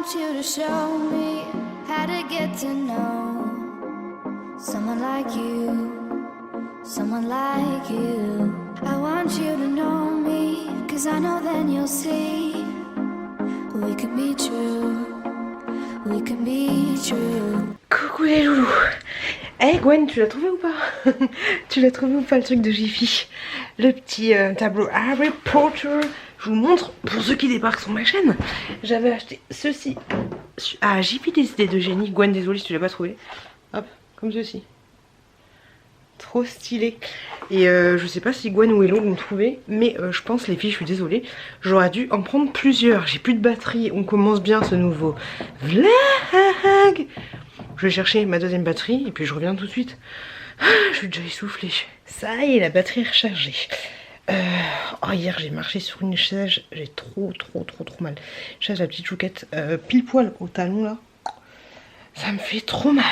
want you to show me how to get to know someone like you, someone like you. I want you to know me, cause I know then you'll see we can be true, we can be true. Coucou les loulous. Eh Gwen, tu l'as trouvé ou pas? Tu l'as trouvé ou pas le truc de Jiffy? Le petit tableau Harry Potter. Je vous montre pour ceux qui débarquent sur ma chaîne. J'avais acheté ceci à Jiffy des idées de génie. Gwen, désolée si tu l'as pas trouvé. Hop, comme ceci. Trop stylé. Et je sais pas si Gwen ou Hello l'ont trouvé, mais je pense les filles, je suis désolée, j'aurais dû en prendre plusieurs. J'ai plus de batterie, on commence bien ce nouveau vlog. Je vais chercher ma deuxième batterie et puis je reviens tout de suite. Je suis déjà essoufflée. Ça y est, la batterie est rechargée. Oh, hier j'ai marché sur une chaise, j'ai trop mal. Chaise la petite chouquette, pile poil au talon là. Ça me fait trop mal.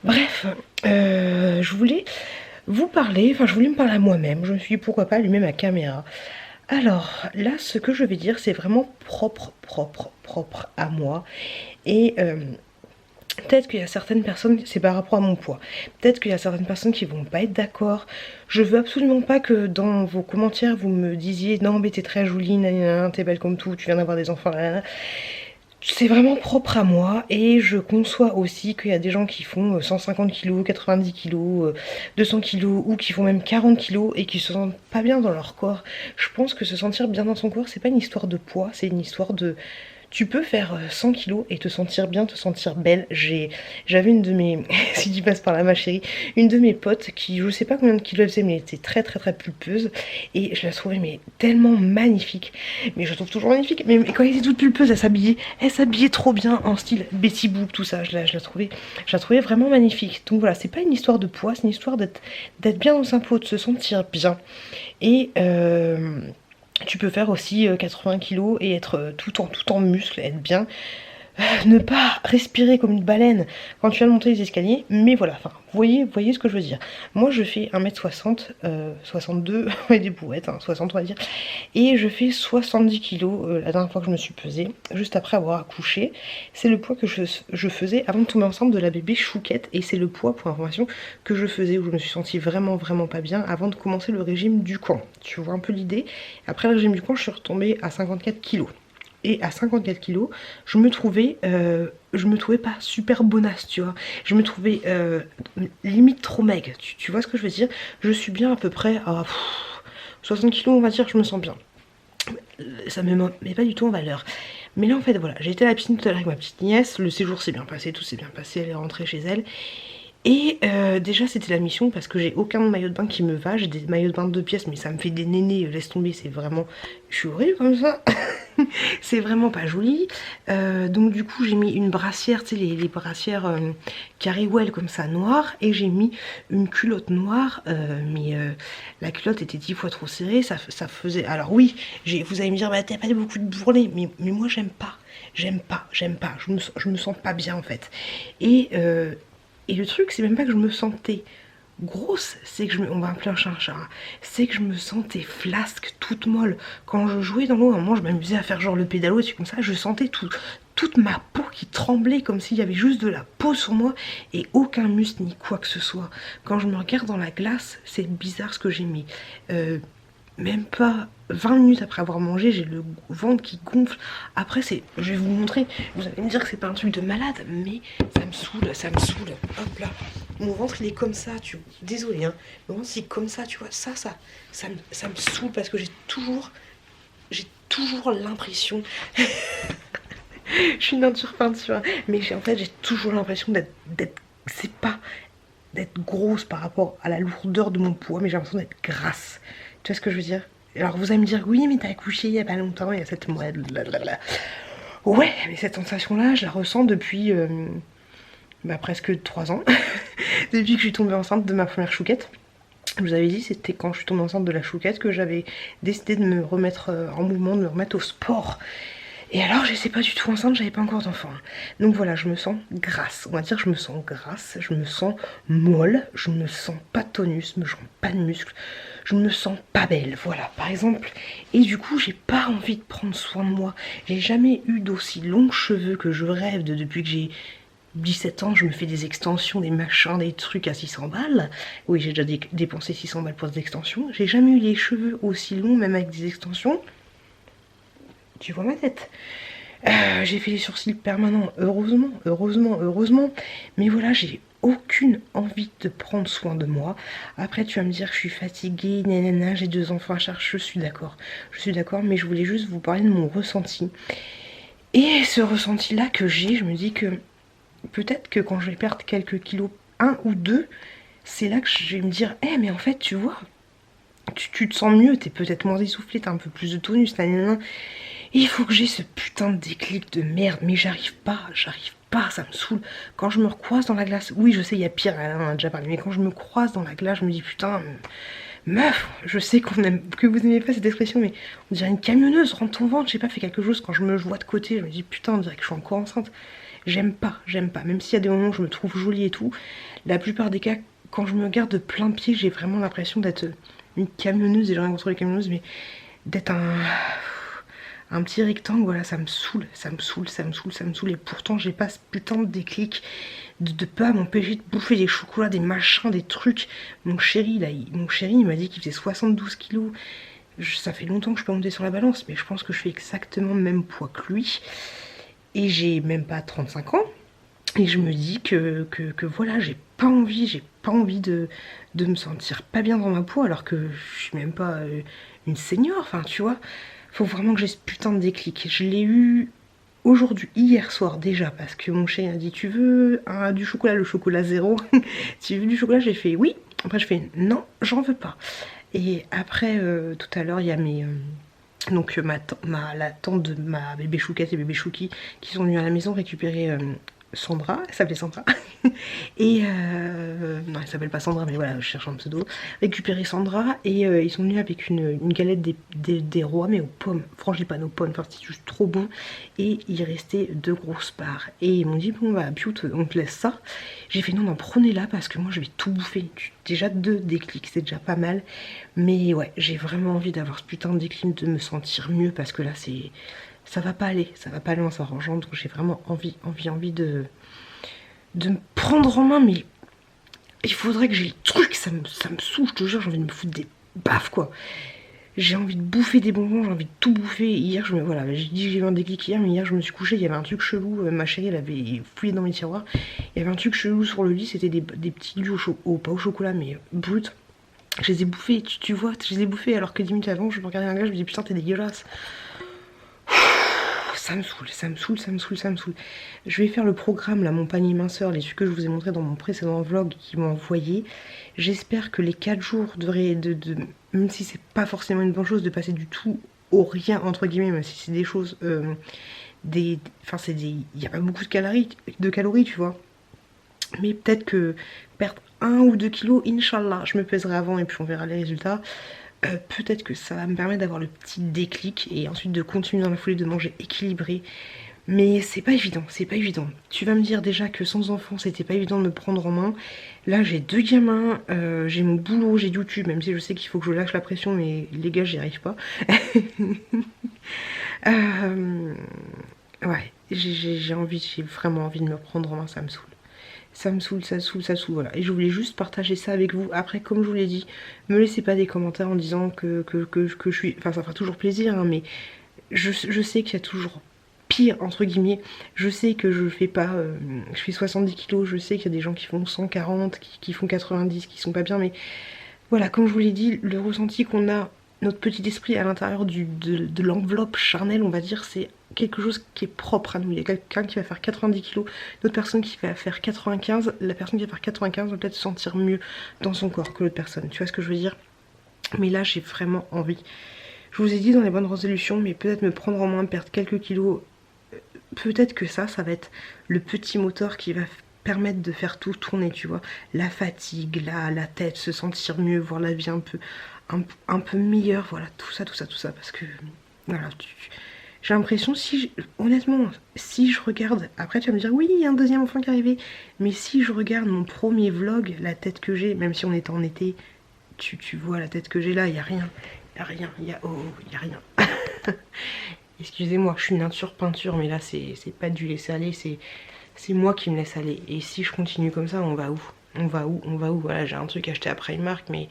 Bref, je voulais vous parler, enfin je voulais me parler à moi-même. Je me suis dit pourquoi pas allumer ma caméra. Alors là ce que je vais dire c'est vraiment propre à moi. Et peut-être qu'il y a certaines personnes, c'est par rapport à mon poids, peut-être qu'il y a certaines personnes qui vont pas être d'accord. Je veux absolument pas que dans vos commentaires vous me disiez non mais t'es très jolie, nanana, t'es belle comme tout, tu viens d'avoir des enfants, nanana. C'est vraiment propre à moi et je conçois aussi qu'il y a des gens qui font 150 kg, 90 kg, 200 kg ou qui font même 40 kg et qui se sentent pas bien dans leur corps. Je pense que se sentir bien dans son corps, c'est pas une histoire de poids, c'est une histoire de... Tu peux faire 100 kg et te sentir bien, te sentir belle. J'avais une de mes, si tu passes par là ma chérie, une de mes potes qui, je sais pas combien de kilos elle faisait, mais elle était très pulpeuse. Et je la trouvais mais tellement magnifique. Mais je la trouve toujours magnifique. Mais quand elle était toute pulpeuse, elle s'habillait trop bien en style Betty Boop, tout ça. Je la trouvais vraiment magnifique. Donc voilà, c'est pas une histoire de poids, c'est une histoire d'être bien dans sa peau, de se sentir bien. Et tu peux faire aussi 80 kg et être tout en muscle, être bien. Ne pas respirer comme une baleine quand tu viens de monter les escaliers. Mais voilà, enfin, vous voyez ce que je veux dire. Moi je fais 1m60, 62, et des bouettes, hein, 60 on va dire. Et je fais 70 kg la dernière fois que je me suis pesée, juste après avoir accouché. C'est le poids que je faisais avant de tomber enceinte de la bébé Chouquette. Et c'est le poids, pour information, que je faisais où je me suis sentie vraiment pas bien avant de commencer le régime du camp. Tu vois un peu l'idée. Après le régime du camp, je suis retombée à 54 kg. Et à 54 kg, je me trouvais pas super bonasse, tu vois. Je me trouvais limite trop maigre, tu vois ce que je veux dire. Je suis bien à peu près à 60 kg, on va dire, je me sens bien. Ça me met pas du tout en valeur. Mais là, en fait, voilà, j'ai été à la piscine tout à l'heure avec ma petite nièce. Le séjour s'est bien passé, tout s'est bien passé, elle est rentrée chez elle. Et déjà c'était la mission parce que j'ai aucun maillot de bain qui me va. J'ai des maillots de bain de 2 pièces mais ça me fait des nénés, laisse tomber, c'est vraiment... Je suis horrible comme ça. C'est vraiment pas joli. Donc du coup j'ai mis une brassière, tu sais les brassières Carrywell comme ça noire. Et j'ai mis une culotte noire mais la culotte était 10 fois trop serrée, ça faisait... Alors oui, vous allez me dire bah t'as pas beaucoup de bourrelets, mais moi j'aime pas. Je me sens pas bien en fait. Et le truc, c'est même pas que je me sentais grosse, c'est que on va appeler un chat un chat, c'est que je me sentais flasque, toute molle. Quand je jouais dans l'eau, à un moment, je m'amusais à faire genre le pédalo et tout comme ça, je sentais toute ma peau qui tremblait comme s'il y avait juste de la peau sur moi et aucun muscle ni quoi que ce soit. Quand je me regarde dans la glace, c'est bizarre ce que j'ai mis. Même pas 20 minutes après avoir mangé, j'ai le ventre qui gonfle. Après, je vais vous montrer. Vous allez me dire que c'est pas un truc de malade, mais ça me saoule. Hop là. Mon ventre, il est comme ça, désolé, hein. Mon ventre, il est comme ça, tu vois. Ça me saoule parce que j'ai toujours l'impression... Je suis nature peinture, hein. Mais en fait, j'ai toujours l'impression d'être grosse par rapport à la lourdeur de mon poids, mais j'ai l'impression d'être grasse. Tu vois ce que je veux dire? Alors vous allez me dire oui mais t'as accouché il y a pas longtemps, il y a cette mouette, blablabla. Ouais mais cette sensation là je la ressens depuis presque 3 ans. Depuis que je suis tombée enceinte de ma première chouquette. Je vous avais dit c'était quand je suis tombée enceinte de la chouquette que j'avais décidé de me remettre en mouvement, de me remettre au sport. Et alors j'étais pas du tout enceinte, j'avais pas encore d'enfant. Donc voilà, je me sens grasse. On va dire que je me sens grasse, je me sens molle, je me sens pas de tonus, je me sens pas de muscles, je me sens pas belle. Voilà, par exemple. Et du coup, j'ai pas envie de prendre soin de moi. J'ai jamais eu d'aussi longs cheveux que je rêve depuis que j'ai 17 ans. Je me fais des extensions, des machins, des trucs à 600 balles. Oui, j'ai déjà dépensé 600 balles pour des extensions. J'ai jamais eu les cheveux aussi longs, même avec des extensions. Tu vois ma tête. J'ai fait les sourcils permanents, heureusement. Mais voilà, j'ai aucune envie de prendre soin de moi. Après, tu vas me dire que je suis fatiguée, nanana, j'ai 2 enfants à charge, je suis d'accord. Je suis d'accord, mais je voulais juste vous parler de mon ressenti. Et ce ressenti-là que j'ai, je me dis que peut-être que quand je vais perdre quelques kilos, 1 ou 2, c'est là que je vais me dire, mais en fait, tu vois, tu te sens mieux, t'es peut-être moins essoufflé, t'as un peu plus de tonus, nanana. Il faut que j'ai ce putain de déclic de merde, mais j'arrive pas, ça me saoule. Quand je me recroise dans la glace, oui je sais il y a pire, on en a déjà parlé, mais quand je me croise dans la glace, je me dis putain, meuf, je sais que vous aimez pas cette expression, mais on dirait une camionneuse, rentre ton ventre, j'ai pas fait quelque chose, quand je me vois de côté, je me dis putain, on dirait que je suis encore enceinte. J'aime pas, même s'il y a des moments où je me trouve jolie et tout, la plupart des cas, quand je me regarde de plein pied, j'ai vraiment l'impression d'être une camionneuse, et j'ai rien contre les camionneuses, mais d'être un petit rectangle, voilà, ça me saoule, et pourtant j'ai pas ce putain de déclic de pas m'empêcher de bouffer des chocolats, des machins, des trucs. Mon chéri, il m'a dit qu'il faisait 72 kilos, ça fait longtemps que je peux monter sur la balance, mais je pense que je fais exactement le même poids que lui, et j'ai même pas 35 ans, et je me dis que voilà, j'ai pas envie de me sentir pas bien dans ma peau, alors que je suis même pas une senior, enfin tu vois. Faut vraiment que j'ai ce putain de déclic. Je l'ai eu aujourd'hui, hier soir déjà, parce que mon chéri a dit tu veux du chocolat, le chocolat zéro. Tu veux du chocolat? J'ai fait oui. Après je fais non, j'en veux pas. Et après tout à l'heure il y a donc la tante de ma bébé chouquette et bébé chouki qui sont venus à la maison récupérer Sandra, elle s'appelait Sandra. Et non, elle s'appelle pas Sandra, mais voilà, je cherche un pseudo. Récupérer Sandra, et ils sont venus avec une galette des rois, mais aux pommes, frangipane aux pommes, enfin c'était juste trop bon. Et il restait 2 grosses parts. Et ils m'ont dit, bon bah, Piot, on te laisse ça. J'ai fait, non, prenez-la parce que moi je vais tout bouffer. Déjà 2 déclics, c'est déjà pas mal. Mais ouais, j'ai vraiment envie d'avoir ce putain de déclic, de me sentir mieux, parce que là, ça va pas aller en s'arrangeant, donc j'ai vraiment envie de me prendre en main, mais il faudrait que j'ai le truc, ça me saoule, je te jure, j'ai envie de me foutre des baffes quoi. J'ai envie de bouffer des bonbons, j'ai envie de tout bouffer. Hier, voilà, j'ai dit que j'ai eu un déclic hier, mais hier je me suis couchée, il y avait un truc chelou, ma chérie elle avait fouillé dans mes tiroirs, il y avait un truc chelou sur le lit, c'était des petits lus pas au chocolat, mais bruts. Je les ai bouffés, tu vois, je les ai bouffés alors que 10 minutes avant, je me regardais un gars, je me dis putain t'es dégueulasse. Ça me saoule. Je vais faire le programme, là, mon panier minceur, les trucs que je vous ai montré dans mon précédent vlog qui m'ont envoyé. J'espère que les 4 jours devraient, même si c'est pas forcément une bonne chose de passer du tout au rien, entre guillemets, même si c'est des choses, il n'y a pas beaucoup de calories, tu vois. Mais peut-être que perdre 1 ou 2 kilos, Inch'Allah, je me pèserai avant et puis on verra les résultats. Peut-être que ça va me permettre d'avoir le petit déclic et ensuite de continuer dans la foulée de manger équilibré. Mais c'est pas évident. Tu vas me dire déjà que sans enfant, c'était pas évident de me prendre en main. Là, j'ai 2 gamins, j'ai mon boulot, j'ai YouTube, même si je sais qu'il faut que je lâche la pression, mais les gars, j'y arrive pas. Ouais, j'ai vraiment envie de me prendre en main, ça me saoule. Ça me saoule, voilà. Et je voulais juste partager ça avec vous. Après, comme je vous l'ai dit, me laissez pas des commentaires en disant que je suis... Enfin, ça fera toujours plaisir, hein, mais je sais qu'il y a toujours pire, entre guillemets. Je sais que je fais pas... je fais 70 kilos, je sais qu'il y a des gens qui font 140, qui font 90, qui sont pas bien, mais voilà, comme je vous l'ai dit, le ressenti qu'on a, notre petit esprit à l'intérieur de l'enveloppe charnelle, on va dire, c'est quelque chose qui est propre à nous. Il y a quelqu'un qui va faire 90 kilos, l'autre personne qui va faire 95, la personne qui va faire 95 va peut-être se sentir mieux dans son corps que l'autre personne, tu vois ce que je veux dire? Mais là j'ai vraiment envie, je vous ai dit dans les bonnes résolutions, mais peut-être me prendre en main, perdre quelques kilos, peut-être que ça va être le petit moteur qui va permettre de faire tout tourner, tu vois, la fatigue, la tête, se sentir mieux, voir la vie un peu meilleure, voilà, tout ça, parce que voilà, j'ai l'impression, honnêtement, si je regarde, après tu vas me dire oui, il y a un deuxième enfant qui est arrivé, mais si je regarde mon premier vlog, la tête que j'ai, même si on est en été, tu vois la tête que j'ai là, il n'y a rien, il n'y a rien, il y a rien. Excusez-moi, je suis nature peinture, mais là c'est pas du laisser aller, c'est moi qui me laisse aller. Et si je continue comme ça, on va où? On va où? On va où? Voilà, j'ai un truc acheté à Primark, mais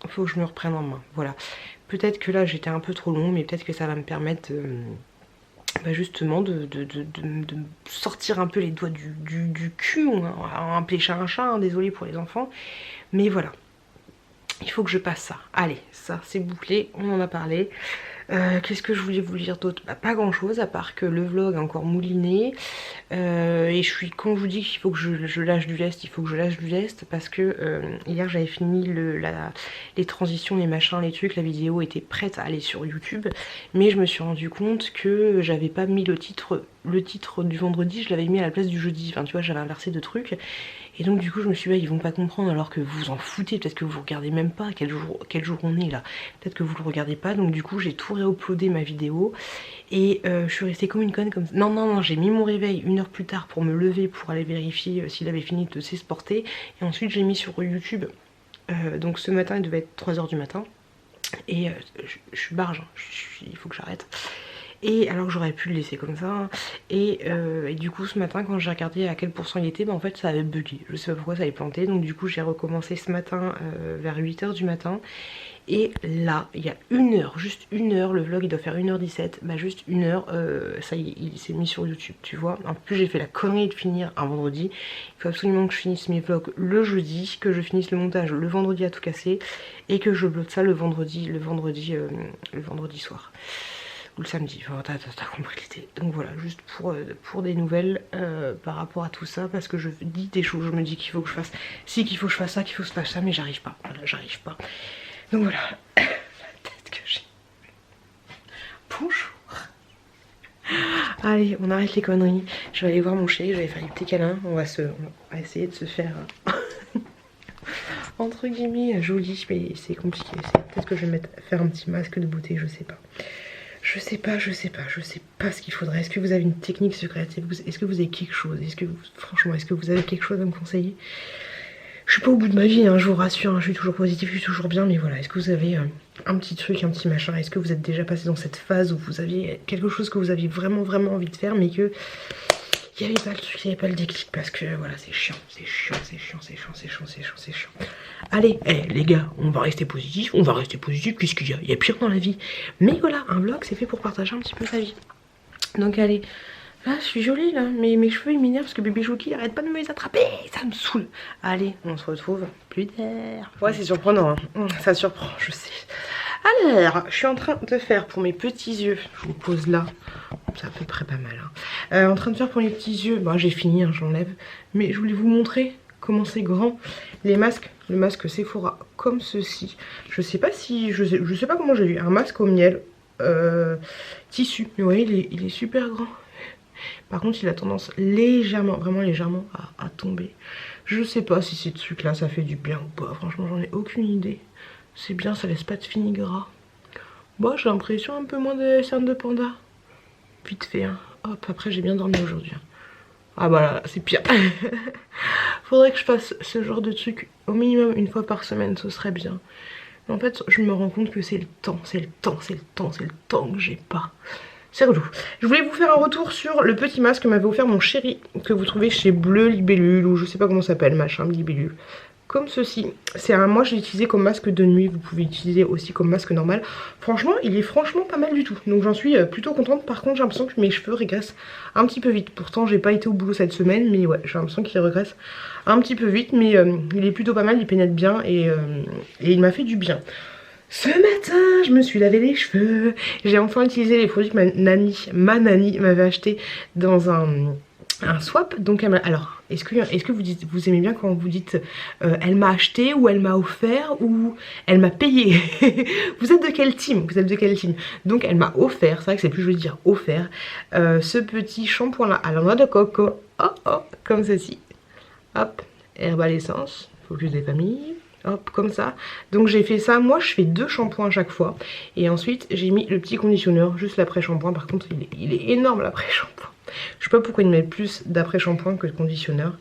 faut que je me reprenne en main. Voilà. Peut-être que là j'étais un peu trop long, mais peut-être que ça va me permettre justement de sortir un peu les doigts du cul. Un péché un chat, hein, désolé pour les enfants. Mais voilà. Il faut que je passe ça. Allez, ça c'est bouclé, on en a parlé. Qu'est-ce que je voulais vous dire d'autre? Pas grand chose à part que le vlog a encore mouliné. Et quand je vous dis qu'il faut que je lâche du lest, il faut que je lâche du lest parce que hier j'avais fini les transitions, les machins, les trucs, la vidéo était prête à aller sur YouTube, mais je me suis rendu compte que j'avais pas mis le titre du vendredi, je l'avais mis à la place du jeudi, enfin tu vois, j'avais inversé de trucs. Et donc du coup je me suis dit, ils vont pas comprendre alors que vous en foutez, peut-être que vous regardez même pas quel jour on est là, peut-être que vous le regardez pas, donc du coup j'ai tout réuploadé ma vidéo et je suis restée comme une conne comme ça. Non, j'ai mis mon réveil 1 heure plus tard pour me lever pour aller vérifier s'il avait fini de s'exporter et ensuite j'ai mis sur YouTube, donc ce matin il devait être 3 h du matin et je suis barge, il faut que j'arrête. Et alors que j'aurais pu le laisser comme ça. Et du coup ce matin quand j'ai regardé à quel pourcent il était, en fait ça avait bugué. Je sais pas pourquoi ça avait planté. Donc du coup j'ai recommencé ce matin vers 8 h du matin. Et là, il y a 1 heure, juste 1 heure, le vlog il doit faire 1 h 17, juste 1 heure, ça y est, il s'est mis sur YouTube, tu vois. En plus j'ai fait la connerie de finir un vendredi. Il faut absolument que je finisse mes vlogs le jeudi, que je finisse le montage le vendredi à tout casser, et que je uploade ça le vendredi soir. Ou le samedi, enfin, t'as compris l'idée. Donc voilà, juste pour des nouvelles par rapport à tout ça, parce que je dis des choses, je me dis qu'il faut que je fasse qu'il faut que je fasse ça, qu'il faut que je fasse ça, mais j'arrive pas, voilà, j'arrive pas. Donc voilà, la tête que j'ai. Bonjour. Allez, on arrête les conneries, je vais aller voir mon chéri, je vais faire des petits câlins, on va essayer de se faire entre guillemets joli, mais c'est compliqué, peut-être que je vais faire un petit masque de beauté, je sais pas. Je sais pas ce qu'il faudrait. Est-ce que vous avez une technique secrète? Est-ce que vous avez quelque chose? Franchement, est-ce que vous avez quelque chose à me conseiller? Je suis pas au bout de ma vie, hein, je vous rassure, hein, je suis toujours positive, je suis toujours bien, mais voilà, est-ce que vous avez un petit truc, un petit machin? Est-ce que vous êtes déjà passé dans cette phase où vous aviez quelque chose que vous aviez vraiment envie de faire, mais que il n'y avait pas le truc, il n'y avait pas le déclic, parce que voilà, c'est chiant. Allez, les gars, on va rester positif, puisqu'il y a pire dans la vie. Mais voilà, un vlog c'est fait pour partager un petit peu sa vie. Donc allez, là je suis jolie là, mais mes cheveux ils m'énervent parce que bébé Jouki arrête pas de me les attraper, ça me saoule. Allez, on se retrouve plus tard. Ouais, c'est surprenant, hein. Ça surprend, je sais. Alors, je suis en train de faire pour mes petits yeux, je vous pose là, c'est à peu près pas mal, hein. En train de faire pour mes petits yeux, j'ai fini, hein, j'enlève, mais je voulais vous montrer comment c'est grand, les masques, le masque Sephora, comme ceci. Je sais pas comment j'ai eu, un masque au miel, tissu, mais vous voyez, il est super grand. Par contre, il a tendance légèrement, vraiment légèrement à tomber. Je sais pas si ces trucs là, ça fait du bien ou pas, franchement, j'en ai aucune idée. C'est bien, ça laisse pas de fini gras. J'ai l'impression un peu moins de cernes de panda. Vite fait, hein. Hop, après j'ai bien dormi aujourd'hui. Ah bah là, c'est pire. Faudrait que je fasse ce genre de truc au minimum 1 fois par semaine, ce serait bien. Mais en fait, je me rends compte que c'est le temps que j'ai pas. C'est relou. Je voulais vous faire un retour sur le petit masque que m'avait offert mon chéri, que vous trouvez chez Bleu Libellule, ou je sais pas comment ça s'appelle, machin, Libellule. Comme ceci, moi je l'ai utilisé comme masque de nuit, vous pouvez l'utiliser aussi comme masque normal. Franchement, il est franchement pas mal du tout, donc j'en suis plutôt contente. Par contre j'ai l'impression que mes cheveux régressent un petit peu vite. Pourtant j'ai pas été au boulot cette semaine, mais ouais, j'ai l'impression qu'il régresse un petit peu vite. Mais il est plutôt pas mal, il pénètre bien et il m'a fait du bien. Ce matin, je me suis lavé les cheveux, j'ai enfin utilisé les produits que ma nanny m'avait acheté dans un swap. Donc alors, est-ce que vous aimez bien quand vous dites elle m'a acheté, ou elle m'a offert, ou elle m'a payé? Vous êtes de quel team? Donc elle m'a offert, c'est vrai que c'est plus joli de dire offert, ce petit shampoing là à la noix de coco, comme ceci. Hop, Herbal Essence, Focus des familles. hop comme ça. Donc j'ai fait ça, moi je fais 2 shampoings à chaque fois. Et ensuite j'ai mis le petit conditionneur, juste l'après-shampoing. Par contre il est énorme l'après-shampoing. Je sais pas pourquoi ils mettent plus d'après-shampoing que de conditionneur.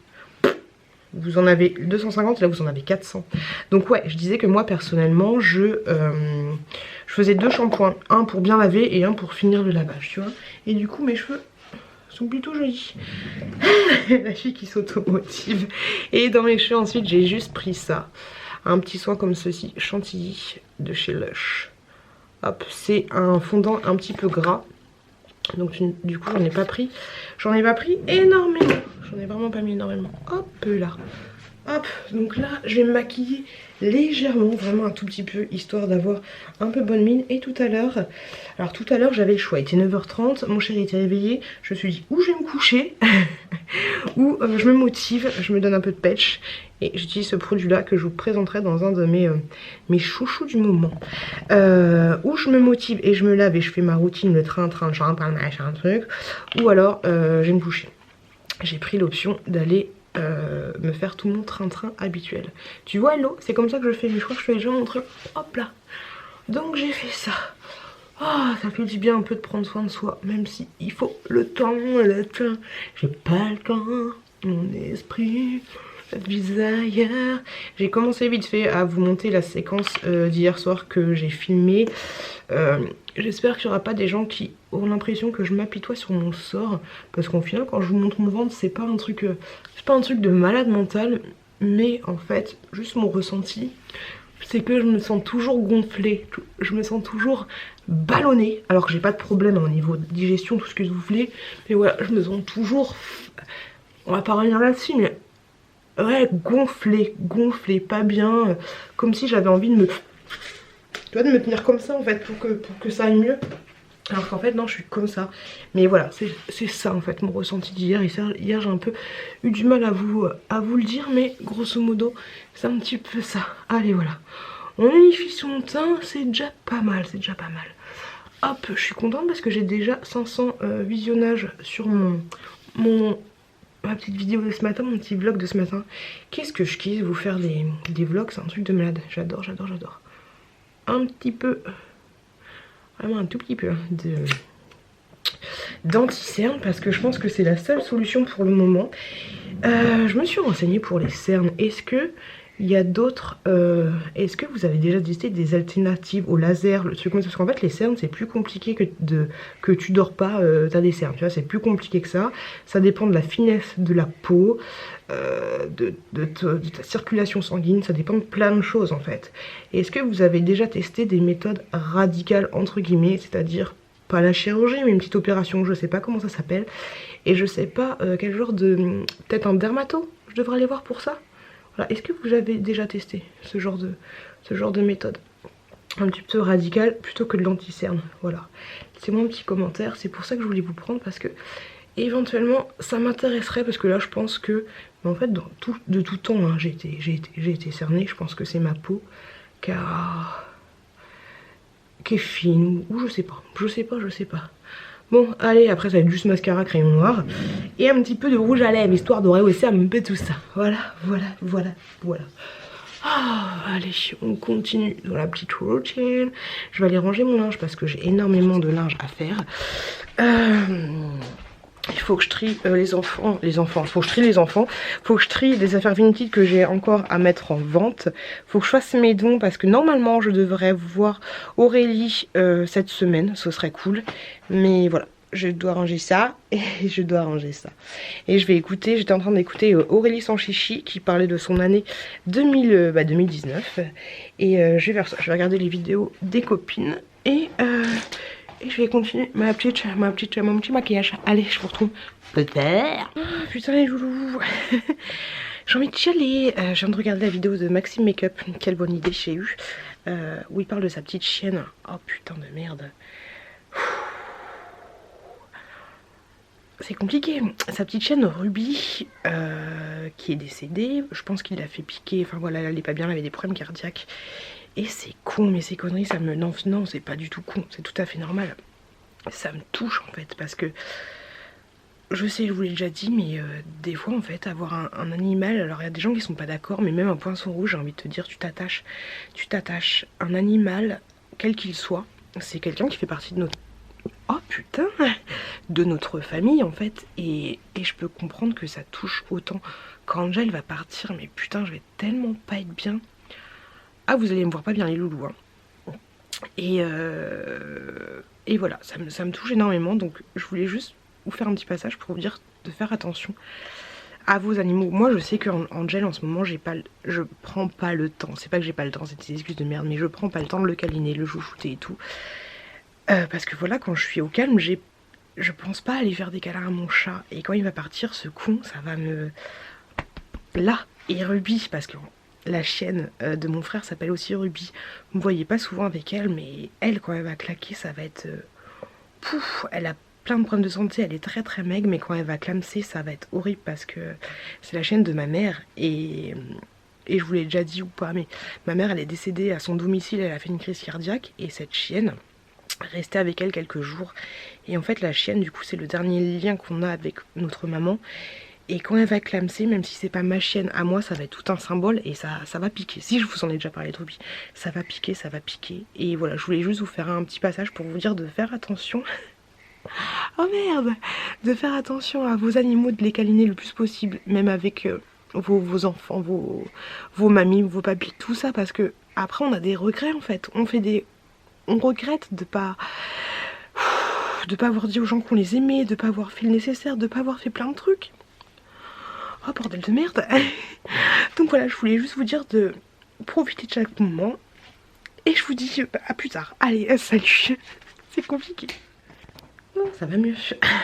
Vous en avez 250 et là vous en avez 400. Donc ouais, je disais que moi personnellement je faisais 2 shampoings, un pour bien laver et un pour finir le lavage, tu vois. Et du coup mes cheveux sont plutôt jolis. La fille qui s'automotive. Et dans mes cheveux ensuite j'ai juste pris ça, un petit soin comme ceci, Chantilly de chez Lush. Hop, c'est un fondant un petit peu gras. Donc du coup j'en ai pas pris énormément. J'en ai vraiment pas mis énormément. Hop là. Hop, donc là je vais me maquiller légèrement, vraiment un tout petit peu, histoire d'avoir un peu bonne mine. Et tout à l'heure, alors tout à l'heure j'avais le choix, il était 9h30, mon chéri était réveillé. Je me suis dit ou je vais me coucher ou je me motive, je me donne un peu de pêche. Et j'utilise ce produit là que je vous présenterai dans un de mes chouchous du moment. Où je me motive et je me lave et je fais ma routine, le train-train, le machin, truc. Ou alors je vais me coucher. J'ai pris l'option d'aller me faire tout mon train-train habituel. Tu vois Hello, c'est comme ça que je fais, je crois que je fais déjà mon truc. Hop là. Donc j'ai fait ça. Oh, ça fait du bien un peu de prendre soin de soi, même si il faut le temps. J'ai pas le temps, mon esprit vis ailleurs. J'ai commencé vite fait à vous monter la séquence d'hier soir que j'ai filmée. J'espère qu'il n'y aura pas des gens qui auront l'impression que je m'apitoie sur mon sort, parce qu'au final quand je vous montre mon ventre c'est pas un truc de malade mental, mais en fait juste mon ressenti c'est que je me sens toujours gonflée, je me sens toujours ballonnée, alors que j'ai pas de problème au niveau de digestion, tout ce que vous voulez, mais voilà, je me sens toujours, on va pas revenir là-dessus, mais ouais, gonflée, pas bien, comme si j'avais envie de me tenir comme ça en fait pour que ça aille mieux. Alors qu'en fait non, je suis comme ça. Mais voilà, c'est ça en fait mon ressenti d'hier. Hier j'ai un peu eu du mal à vous le dire, mais grosso modo c'est un petit peu ça. Allez voilà, on unifie son teint, c'est déjà pas mal, Hop, je suis contente parce que j'ai déjà 500 visionnages sur ma petite vidéo de ce matin, mon petit vlog de ce matin. Qu'est-ce que je kiffe vous faire des vlogs, c'est un truc de malade. J'adore. Un petit peu, vraiment un tout petit peu d'anti-cerne, parce que je pense que c'est la seule solution pour le moment. Je me suis renseignée pour les cernes. Est-ce que il y a d'autres, est-ce que vous avez déjà testé des alternatives au laser, le truc comme ça? Parce qu'en fait les cernes c'est plus compliqué que tu dors pas, t'as des cernes, tu vois, c'est plus compliqué que ça. Ça dépend de la finesse de la peau, de ta circulation sanguine, ça dépend de plein de choses en fait. Est-ce que vous avez déjà testé des méthodes radicales entre guillemets, c'est-à-dire pas la chirurgie mais une petite opération, je sais pas comment ça s'appelle, et je sais pas quel genre de, peut-être un dermato, je devrais aller voir pour ça. Voilà. Est-ce que vous avez déjà testé ce genre de méthode un petit peu radicale plutôt que de l'anti-cerne? Voilà, c'est mon petit commentaire, c'est pour ça que je voulais vous prendre, parce que éventuellement ça m'intéresserait, parce que là je pense que en fait de tout temps hein, j'ai été cernée. Je pense que c'est ma peau qui est fine ou je sais pas. Bon allez, après ça va être juste mascara, crayon noir et un petit peu de rouge à lèvres, histoire de rehausser un peu tout ça. Voilà. Allez, on continue dans la petite routine. Je vais aller ranger mon linge parce que j'ai énormément de linge à faire. Il faut que je trie les enfants, faut que je trie des affaires vintage que j'ai encore à mettre en vente. Faut que je fasse mes dons parce que normalement je devrais voir Aurélie cette semaine, ce serait cool. Mais voilà, je dois ranger ça et je dois ranger ça. Et je vais écouter, j'étais en train d'écouter Aurélie sans chichi qui parlait de son année 2019. Et je vais faire ça, je vais regarder les vidéos des copines et je vais continuer mon petit maquillage. Allez, je vous retrouve. Putain les loulous. J'ai envie de chialer. Je viens de regarder la vidéo de Maxime Makeup. Quelle bonne idée j'ai eu. Où il parle de sa petite chienne. Oh putain de merde. C'est compliqué. Sa petite chienne Ruby qui est décédée. Je pense qu'il l'a fait piquer. Enfin voilà, elle est pas bien, elle avait des problèmes cardiaques. Et c'est con, mais ces conneries, ça me... Non, c'est pas du tout con, c'est tout à fait normal. Ça me touche en fait, parce que je sais, je vous l'ai déjà dit, mais des fois en fait avoir un animal, alors il y a des gens qui sont pas d'accord, mais même un poisson rouge, j'ai envie de te dire, tu t'attaches. Un animal, quel qu'il soit, c'est quelqu'un qui fait partie de notre... Oh putain, de notre famille en fait, et je peux comprendre que ça touche autant. Quand Angel va partir, mais putain, je vais tellement pas être bien. Ah, vous allez me voir pas bien les loulous, hein. Et voilà, ça me touche énormément, donc je voulais juste vous faire un petit passage pour vous dire de faire attention à vos animaux. Moi je sais qu'Angel en ce moment je prends pas le temps, c'est pas que j'ai pas le temps, c'est des excuses de merde, mais je prends pas le temps de le câliner, le chouchouter et tout. Parce que voilà, quand je suis au calme, je pense pas aller faire des câlins à mon chat, et quand il va partir, ce con, ça va me... Là, et Ruby, parce que la chienne de mon frère s'appelle aussi Ruby. Vous me voyez pas souvent avec elle, mais elle, quand elle va claquer, ça va être... Pouf, elle a plein de problèmes de santé, elle est très très maigre, mais quand elle va clamser, ça va être horrible parce que c'est la chienne de ma mère. Et je vous l'ai déjà dit ou pas, mais ma mère, elle est décédée à son domicile, elle a fait une crise cardiaque, et cette chienne restait avec elle quelques jours. Et en fait, la chienne, du coup, c'est le dernier lien qu'on a avec notre maman. Et quand elle va clamser, même si c'est pas ma chienne à moi, ça va être tout un symbole et ça va piquer. Si je vous en ai déjà parlé, Ruby, ça va piquer, ça va piquer. Et voilà, je voulais juste vous faire un petit passage pour vous dire de faire attention. Oh merde! De faire attention à vos animaux, de les câliner le plus possible, même avec vos enfants, vos mamies, vos papis, tout ça, parce que après on a des regrets en fait. On regrette de pas avoir dit aux gens qu'on les aimait, de pas avoir fait le nécessaire, de pas avoir fait plein de trucs. Oh bordel de merde. Donc voilà, je voulais juste vous dire de profiter de chaque moment. Et je vous dis à plus tard. Allez, salut. C'est compliqué. Non, ça va mieux.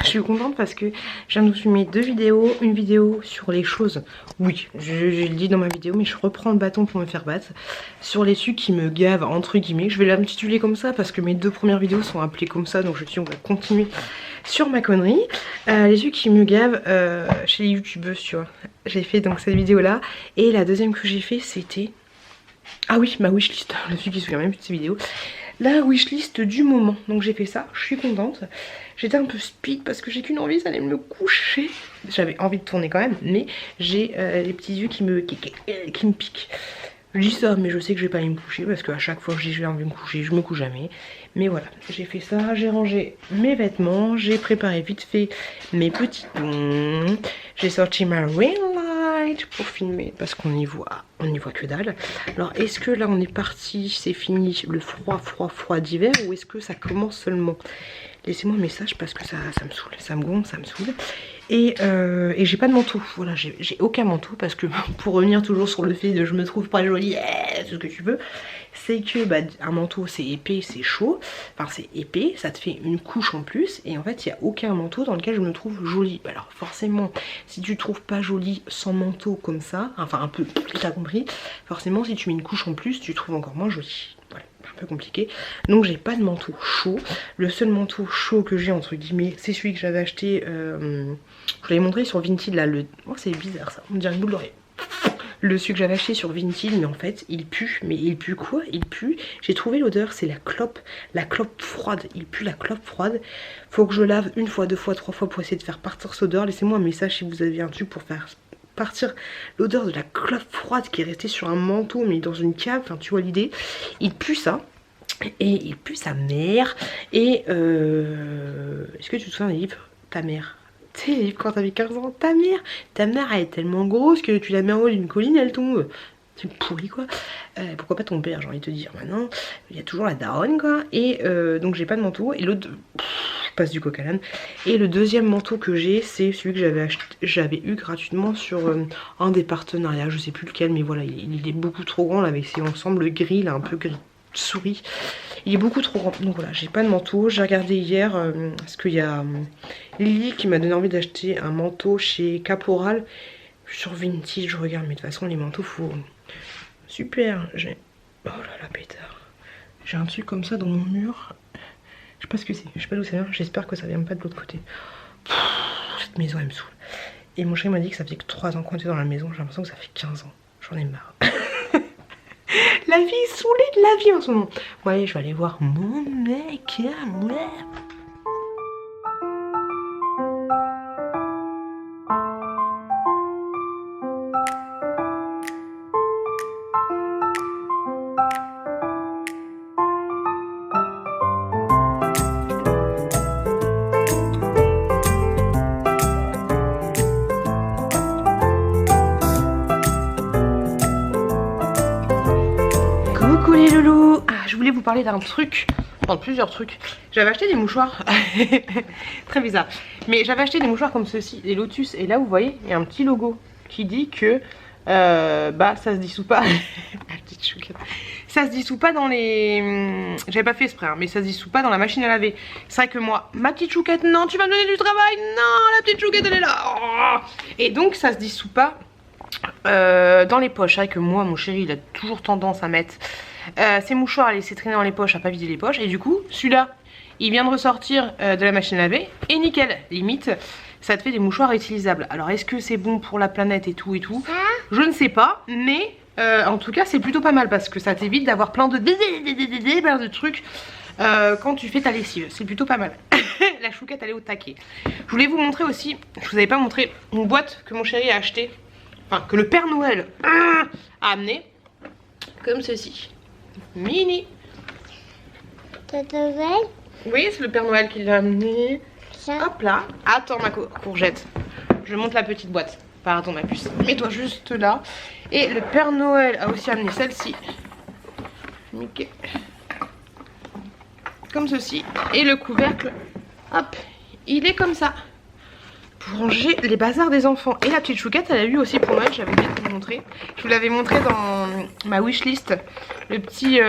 Je suis contente parce que je viens de vous filmer 2 vidéos. Une vidéo sur les choses. Oui, je le dis dans ma vidéo, mais je reprends le bâton pour me faire battre. Sur les trucs qui me gavent, entre guillemets. Je vais l'intituler comme ça parce que mes 2 premières vidéos sont appelées comme ça. Donc je me suis dit, on va continuer sur ma connerie. Les trucs qui me gavent chez les youtubeuses, tu vois. J'ai fait donc cette vidéo là. Et la deuxième que j'ai fait, c'était... Ah oui, ma wishlist. Le celui qui se souvient même plus de ces vidéos. La wishlist du moment. Donc j'ai fait ça, je suis contente. J'étais un peu speed parce que j'ai qu'une envie, c'est d'aller me coucher. J'avais envie de tourner quand même, mais j'ai les petits yeux qui me piquent. Je dis ça, mais je sais que je vais pas aller me coucher parce qu'à chaque fois que je dis j'ai envie de me coucher, je me couche jamais. Mais voilà, j'ai fait ça, j'ai rangé mes vêtements, j'ai préparé vite fait mes petits tons. J'ai sorti ma ring light pour filmer parce qu'on y voit que dalle. Alors est-ce que là on est parti, c'est fini le froid d'hiver, ou est-ce que ça commence seulement? Laissez-moi un message parce que ça me saoule, ça me gonfle, ça me saoule. Et j'ai pas de manteau, voilà, j'ai aucun manteau parce que pour revenir toujours sur le fait de je me trouve pas jolie, c'est ce que tu veux, c'est que bah, un manteau c'est épais, c'est chaud, enfin c'est épais, ça te fait une couche en plus, et en fait il n'y a aucun manteau dans lequel je me trouve jolie. Alors forcément, si tu te trouves pas jolie sans manteau comme ça, enfin un peu, t'as compris, forcément si tu mets une couche en plus, tu te trouves encore moins jolie. Voilà, un peu compliqué. Donc j'ai pas de manteau chaud. Le seul manteau chaud que j'ai entre guillemets, c'est celui que j'avais acheté, je vous l'avais montré sur Vinted là, oh c'est bizarre ça, on dirait une boule d'oreille. Celui que j'avais acheté sur Vinted, mais en fait il pue. Mais il pue quoi? Il pue, j'ai trouvé l'odeur, c'est la clope froide. Il pue la clope froide. Faut que je lave 1 fois, 2 fois, 3 fois pour essayer de faire partir cette odeur. Laissez-moi un message si vous avez un truc pour faire partir l'odeur de la clope froide qui est restée sur un manteau mais dans une cave, enfin tu vois l'idée. Il pue ça. Et il pue sa mère. Et est-ce que tu te souviens des livres Ta mère? Tu sais, les livres quand t'avais 15 ans, ta mère elle est tellement grosse que tu la mets en haut d'une colline, elle tombe. C'est pourri quoi. Pourquoi pas ton père, j'ai envie de te dire. Maintenant, il y a toujours la daronne quoi. Et donc j'ai pas de manteau. Et l'autre, je passe du coq à l'âne. Et le deuxième manteau que j'ai, c'est celui que j'avais eu gratuitement sur un des partenariats. Je sais plus lequel, mais voilà, il est beaucoup trop grand là avec ses ensembles gris, là un peu gris souris. Il est beaucoup trop grand. Donc voilà, j'ai pas de manteau. J'ai regardé hier parce qu'il y a Lily qui m'a donné envie d'acheter un manteau chez Caporal. Sur Vintage, je regarde, mais de toute façon les manteaux faut... Super, j'ai... Oh là là, pétard. J'ai un truc comme ça dans mon mur. Je sais pas ce que c'est, je sais pas d'où ça vient. J'espère que ça vient pas de l'autre côté. Cette maison elle me saoule. Et mon chéri m'a dit que ça faisait que 3 ans qu'on était dans la maison. J'ai l'impression que ça fait 15 ans. J'en ai marre. La vie est saoulée de la vie en ce moment. Bon allez, je vais aller voir mon mec. Ouais. voulais vous parler d'un truc, enfin de plusieurs trucs. J'avais acheté des mouchoirs, très bizarre, mais j'avais acheté des mouchoirs comme ceci, des Lotus, et là vous voyez, il y a un petit logo qui dit que bah ça se dissout pas. La petite chouquette. Ça se dissout pas dans les... J'avais pas fait exprès hein, mais ça se dissout pas dans la machine à laver. C'est vrai que moi, ma petite chouquette, non tu vas me donner du travail, non la petite chouquette elle est là oh. Et donc ça se dissout pas dans les poches. C'est vrai que moi mon chéri il a toujours tendance à mettre ses mouchoirs à laisser traîner dans les poches, à pas vider les poches. Et du coup celui-là il vient de ressortir de la machine à laver et nickel, limite ça te fait des mouchoirs réutilisables. Alors est-ce que c'est bon pour la planète et tout je ne sais pas, mais en tout cas c'est plutôt pas mal parce que ça t'évite d'avoir plein de trucs quand tu fais ta lessive. C'est plutôt pas mal. La chouquette elle est au taquet. Je voulais vous montrer aussi, je vous avais pas montré une boîte que mon chéri a acheté, enfin que le Père Noël a amené, comme ceci. Mini. Oui, c'est le Père Noël qui l'a amené. Hop là. Attends ma courgette. Je monte la petite boîte. Pardon ma puce. Mets-toi juste là. Et le Père Noël a aussi amené celle-ci. Mickey. Comme ceci. Et le couvercle, hop, il est comme ça. Pour ranger les bazars des enfants. Et la petite chouquette, elle a eu aussi pour Noël. J'avais oublié de vous montrer. Je vous l'avais montré dans ma wishlist. Le petit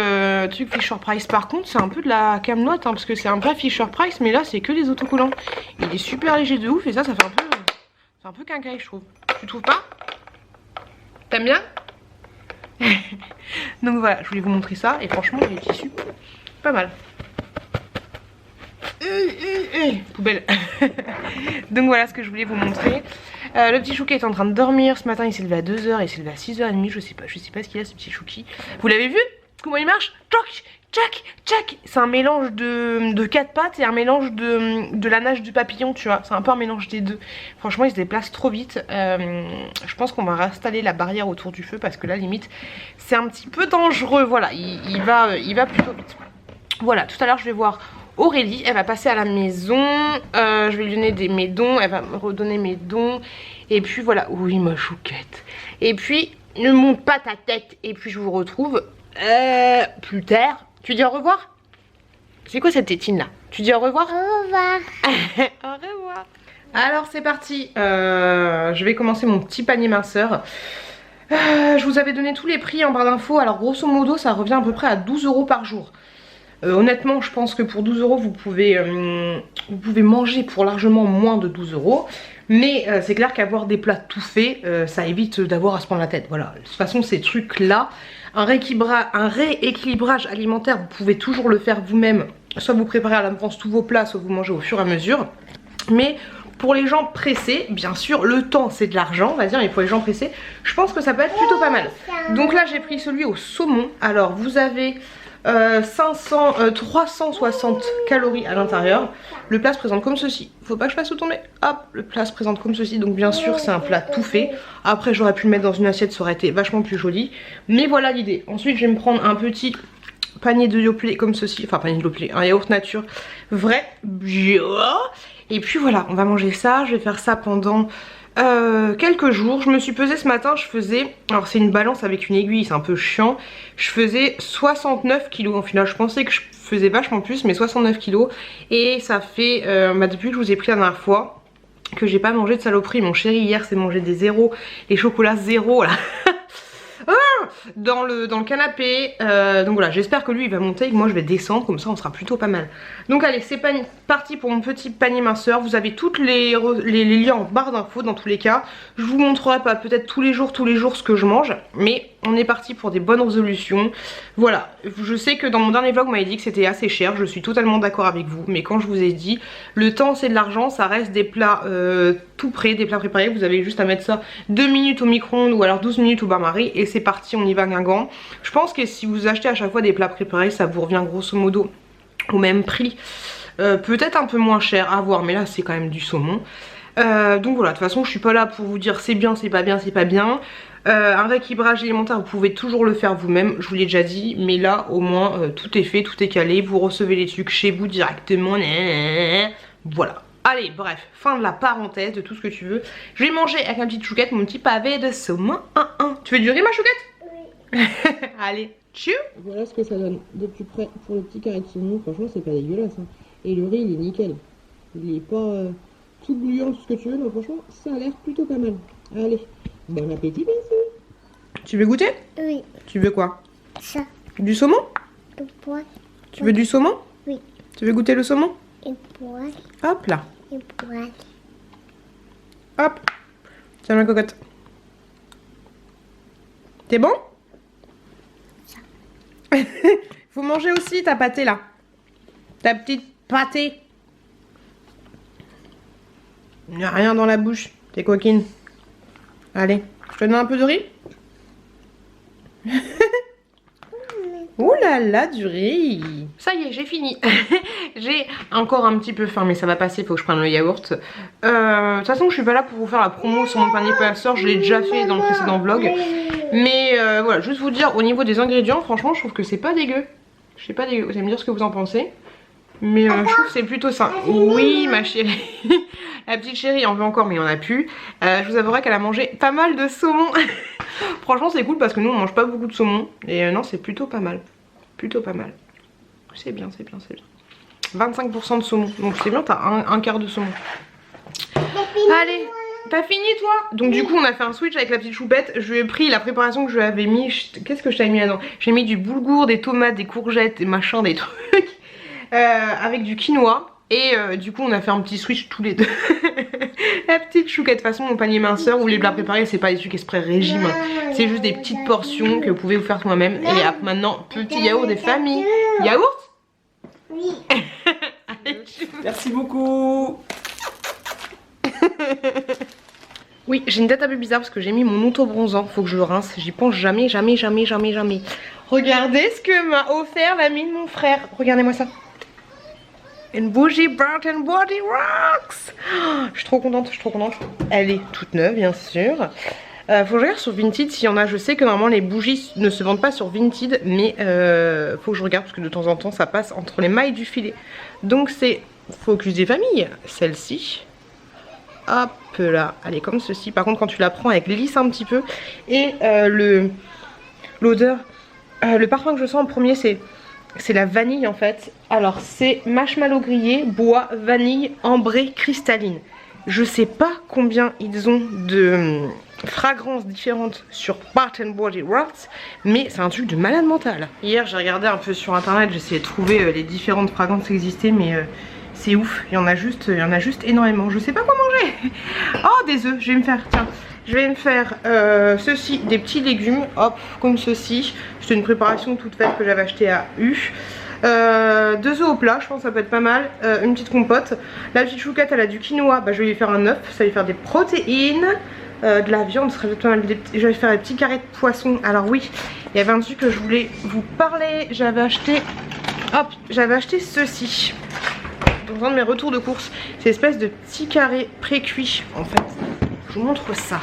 truc Fisher Price. Par contre, c'est un peu de la camelote, hein, parce que c'est un vrai Fisher Price, mais là, c'est que les autocollants. Il est super léger de ouf et ça fait un peu... C'est un peu quincaille, je trouve. Tu trouves pas? T'aimes bien? Donc voilà, je voulais vous montrer ça. Et franchement, les tissus, pas mal. Poubelle. Donc voilà ce que je voulais vous montrer. Le petit chouki est en train de dormir. Ce matin il s'est levé à 2 h, il s'est levé à 6 h 30. Je sais pas ce qu'il a ce petit chouki. Vous l'avez vu comment il marche? Tchac, tchac, tchac. C'est un mélange de 4 pattes et un mélange de la nage du papillon, tu vois. C'est un peu un mélange des deux. Franchement il se déplace trop vite. Je pense qu'on va réinstaller la barrière autour du feu parce que là limite c'est un petit peu dangereux. Voilà, il va plutôt vite. Voilà, tout à l'heure je vais voir Aurélie, elle va passer à la maison, je vais lui donner mes dons, elle va me redonner mes dons. Et puis voilà, oui ma chouquette. Et puis, ne monte pas ta tête. Et puis je vous retrouve plus tard. Tu dis au revoir? C'est quoi cette tétine là? Tu dis au revoir? Au revoir. Au revoir. Alors c'est parti, je vais commencer mon petit panier minceur. Je vous avais donné tous les prix en barre d'infos. Alors grosso modo ça revient à peu près à 12 € par jour. Honnêtement je pense que pour 12 € vous pouvez manger pour largement moins de 12 €. Mais c'est clair qu'avoir des plats tout faits ça évite d'avoir à se prendre la tête. Voilà, de toute façon ces trucs là, un rééquilibrage alimentaire vous pouvez toujours le faire vous-même. Soit vous préparez à l'avance tous vos plats, soit vous mangez au fur et à mesure. Mais pour les gens pressés, bien sûr le temps c'est de l'argent on va dire, mais pour les gens pressés je pense que ça peut être plutôt pas mal. Donc là j'ai pris celui au saumon. Alors vous avez 360 calories à l'intérieur. Le plat se présente comme ceci. Faut pas que je fasse tout tomber. Hop, le plat se présente comme ceci. Donc bien sûr c'est un plat tout fait. Après j'aurais pu le mettre dans une assiette, ça aurait été vachement plus joli. Mais voilà l'idée. Ensuite je vais me prendre un petit panier de Yoplait comme ceci. Enfin panier de Yoplait, un yaourt nature vrai bio. Et puis voilà, on va manger ça. Je vais faire ça pendant quelques jours. Je me suis pesée ce matin, je faisais, alors c'est une balance avec une aiguille, c'est un peu chiant, je faisais 69 kilos. Au final je pensais que je faisais vachement plus, mais 69 kilos. Et ça fait depuis que je vous ai pris la dernière fois que j'ai pas mangé de saloperie. Mon chéri hier s'est mangé des zéros, les chocolats zéro là dans le canapé. Donc voilà, j'espère que lui il va monter et que moi je vais descendre, comme ça on sera plutôt pas mal. Donc allez, c'est parti pour mon petit panier minceur. Vous avez toutes les liens en barre d'infos dans tous les cas. Je vous montrerai pas peut-être tous les jours ce que je mange, mais on est parti pour des bonnes résolutions. Voilà, je sais que dans mon dernier vlog vous m'avez dit que c'était assez cher, je suis totalement d'accord avec vous, mais quand je vous ai dit le temps c'est de l'argent, ça reste des plats tout prêts, des plats préparés. Vous avez juste à mettre ça 2 minutes au micro-ondes ou alors 12 minutes au bain-marie et c'est parti, on y va guingamp. Je pense que si vous achetez à chaque fois des plats préparés, ça vous revient grosso modo au même prix, peut-être un peu moins cher à voir, mais là c'est quand même du saumon. Donc voilà, de toute façon je suis pas là pour vous dire c'est bien, c'est pas bien, c'est pas bien. Un rééquilibrage alimentaire vous pouvez toujours le faire vous-même, je vous l'ai déjà dit, mais là au moins tout est fait, tout est calé, vous recevez les trucs chez vous directement. Voilà. Allez, bref, fin de la parenthèse de tout ce que tu veux. Je vais manger avec ma petite chouquette mon petit pavé de saumon. Tu veux du riz ma chouquette? Oui. Allez. Tchou. Voilà ce que ça donne de plus près pour le petit carré de saumon. Franchement, c'est pas dégueulasse. Hein. Et le riz, il est nickel. Il est pas tout gluant, tout ce que tu veux. Donc franchement, ça a l'air plutôt pas mal. Allez, bon appétit, bien sûr. Tu veux goûter? Oui, Tu veux quoi? ça, Du saumon? le poil, Tu veux du saumon? oui, Tu veux goûter le saumon? et poil, Hop là. et poil. Hop. Tiens ma cocotte. T'es bon? Faut manger aussi ta pâtée là. Ta petite pâtée. Il n'y a rien dans la bouche. T'es coquine. Allez, je te donne un peu de riz. Ouh là là, du riz. Ça y est, j'ai fini. J'ai encore un petit peu faim, mais ça va passer, faut que je prenne le yaourt. De toute façon, je suis pas là pour vous faire la promo sur mon panier passeur, je l'ai déjà fait dans le précédent vlog. Mais voilà, juste vous dire, au niveau des ingrédients, franchement, je trouve que c'est pas dégueu. Je sais pas dégueu, vous allez me dire ce que vous en pensez. Mais je trouve que c'est plutôt sain. Oui, ma chérie. La petite chérie en veut encore, mais il en a plus. Je vous avouerai qu'elle a mangé pas mal de saumon. Franchement, c'est cool parce que nous, on mange pas beaucoup de saumon. Et non, c'est plutôt pas mal. Plutôt pas mal. C'est bien, c'est bien, c'est bien. 25% de saumon. Donc c'est bien, t'as un quart de saumon. Allez, t'as fini toi? Donc du coup on a fait un switch avec la petite choupette. Je lui ai pris la préparation que je lui avais mis. Qu'est-ce que je t'avais mis là-dedans? J'ai mis du boulgour, des tomates, des courgettes, des machins, des trucs. Avec du quinoa. Et du coup on a fait un petit switch tous les deux. La petite chouquette. De toute façon mon panier minceur, vous voulez la préparer, c'est pas des trucs exprès régime. C'est juste des petites portions que vous pouvez vous faire moi-même. Et maintenant, petit yaourt des familles. Yaourt? Oui. Allez, Merci beaucoup. oui, j'ai une tête un peu bizarre parce que j'ai mis mon auto-bronzant. Faut que je le rince. J'y pense jamais, jamais, jamais, jamais, jamais. Regardez ce que m'a offert l'ami de mon frère. Regardez-moi ça. Une bougie Bath & Body Works. Oh, je suis trop contente, je suis trop contente. Elle est toute neuve, bien sûr. Faut que je regarde sur Vinted s'il y en a. Je sais que normalement les bougies ne se vendent pas sur Vinted, mais faut que je regarde parce que de temps en temps ça passe entre les mailles du filet. Donc c'est Focus des familles, celle-ci. Hop là, elle est comme ceci. Par contre quand tu la prends elle glisse un petit peu. Et l'odeur, le parfum que je sens en premier c'est la vanille en fait. Alors c'est marshmallow grillé, bois, vanille, ambrée, cristalline. Je sais pas combien ils ont de fragrances différentes sur Bath & Body Works, mais c'est un truc de malade mental. Hier j'ai regardé un peu sur internet, j'ai essayé de trouver les différentes fragrances qui existaient, mais c'est ouf, il y en a juste énormément. Je sais pas quoi manger. Oh des œufs, je vais me faire, tiens, je vais me faire ceci, des petits légumes, hop, comme ceci. C'était une préparation toute faite que j'avais acheté à U. 2 œufs au plat, je pense que ça peut être pas mal. Une petite compote. La petite chouquette elle a du quinoa, bah, je vais lui faire un œuf, ça va lui faire des protéines. De la viande, ce serait peut-être pas mal. Je vais faire des petits carrés de poisson. Alors oui, il y avait un truc que je voulais vous parler. J'avais acheté, hop, j'avais acheté ceci dans un de mes retours de course. C'est une espèce de petits carrés pré-cuits en fait. Je vous montre ça.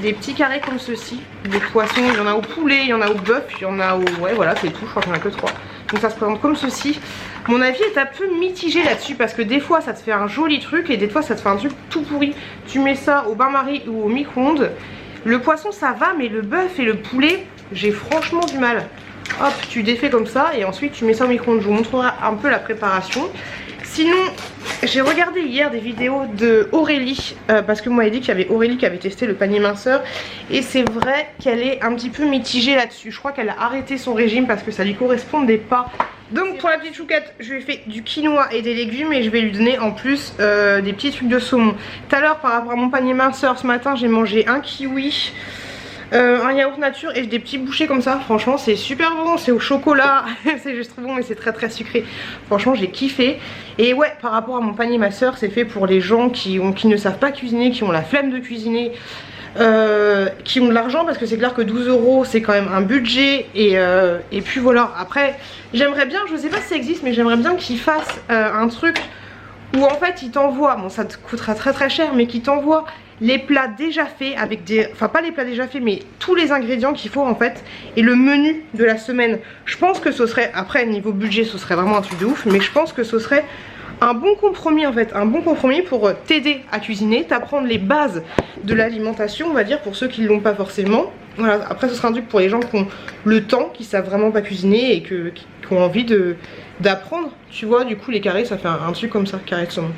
Des petits carrés comme ceci, des poissons, il y en a au poulet, il y en a au bœuf, il y en a au... Ouais voilà c'est tout, je crois qu'il n'y en a que 3. Donc ça se présente comme ceci. Mon avis est un peu mitigé là-dessus parce que des fois ça te fait un joli truc et des fois ça te fait un truc tout pourri. Tu mets ça au bain-marie ou au micro-ondes. Le poisson ça va, mais le bœuf et le poulet, j'ai franchement du mal. Hop, tu défais comme ça et ensuite tu mets ça au micro-ondes. Je vous montrerai un peu la préparation. Sinon, j'ai regardé hier des vidéos de Aurélie parce que moi elle dit qu'il y avait Aurélie qui avait testé le panier minceur et c'est vrai qu'elle est un petit peu mitigée là-dessus. Je crois qu'elle a arrêté son régime parce que ça lui correspondait pas. Donc pour la petite chouquette, je lui ai fait du quinoa et des légumes et je vais lui donner en plus des petits trucs de saumon. Tout à l'heure par rapport à mon panier minceur, ce matin j'ai mangé un kiwi, un yaourt nature et des petits bouchées comme ça. Franchement c'est super bon, c'est au chocolat. C'est juste trop bon mais c'est très très sucré. Franchement j'ai kiffé. Et ouais, par rapport à mon panier ma soeur, c'est fait pour les gens qui ne savent pas cuisiner, qui ont la flemme de cuisiner, qui ont de l'argent, parce que c'est clair que 12 € c'est quand même un budget. Et puis voilà, après j'aimerais bien, je sais pas si ça existe, mais j'aimerais bien qu'ils fassent un truc où en fait ils t'envoient, bon ça te coûtera très très cher, mais qu'ils t'envoient les plats déjà faits avec des... Enfin pas les plats déjà faits mais tous les ingrédients qu'il faut en fait et le menu de la semaine. Je pense que ce serait, après niveau budget ce serait vraiment un truc de ouf, mais je pense que ce serait un bon compromis en fait, un bon compromis pour t'aider à cuisiner, t'apprendre les bases de l'alimentation on va dire pour ceux qui ne l'ont pas forcément. Voilà, après ce sera un truc pour les gens qui ont le temps, qui savent vraiment pas cuisiner et qui ont envie d'apprendre. Tu vois, du coup les carrés ça fait un truc comme ça, carré de saumon.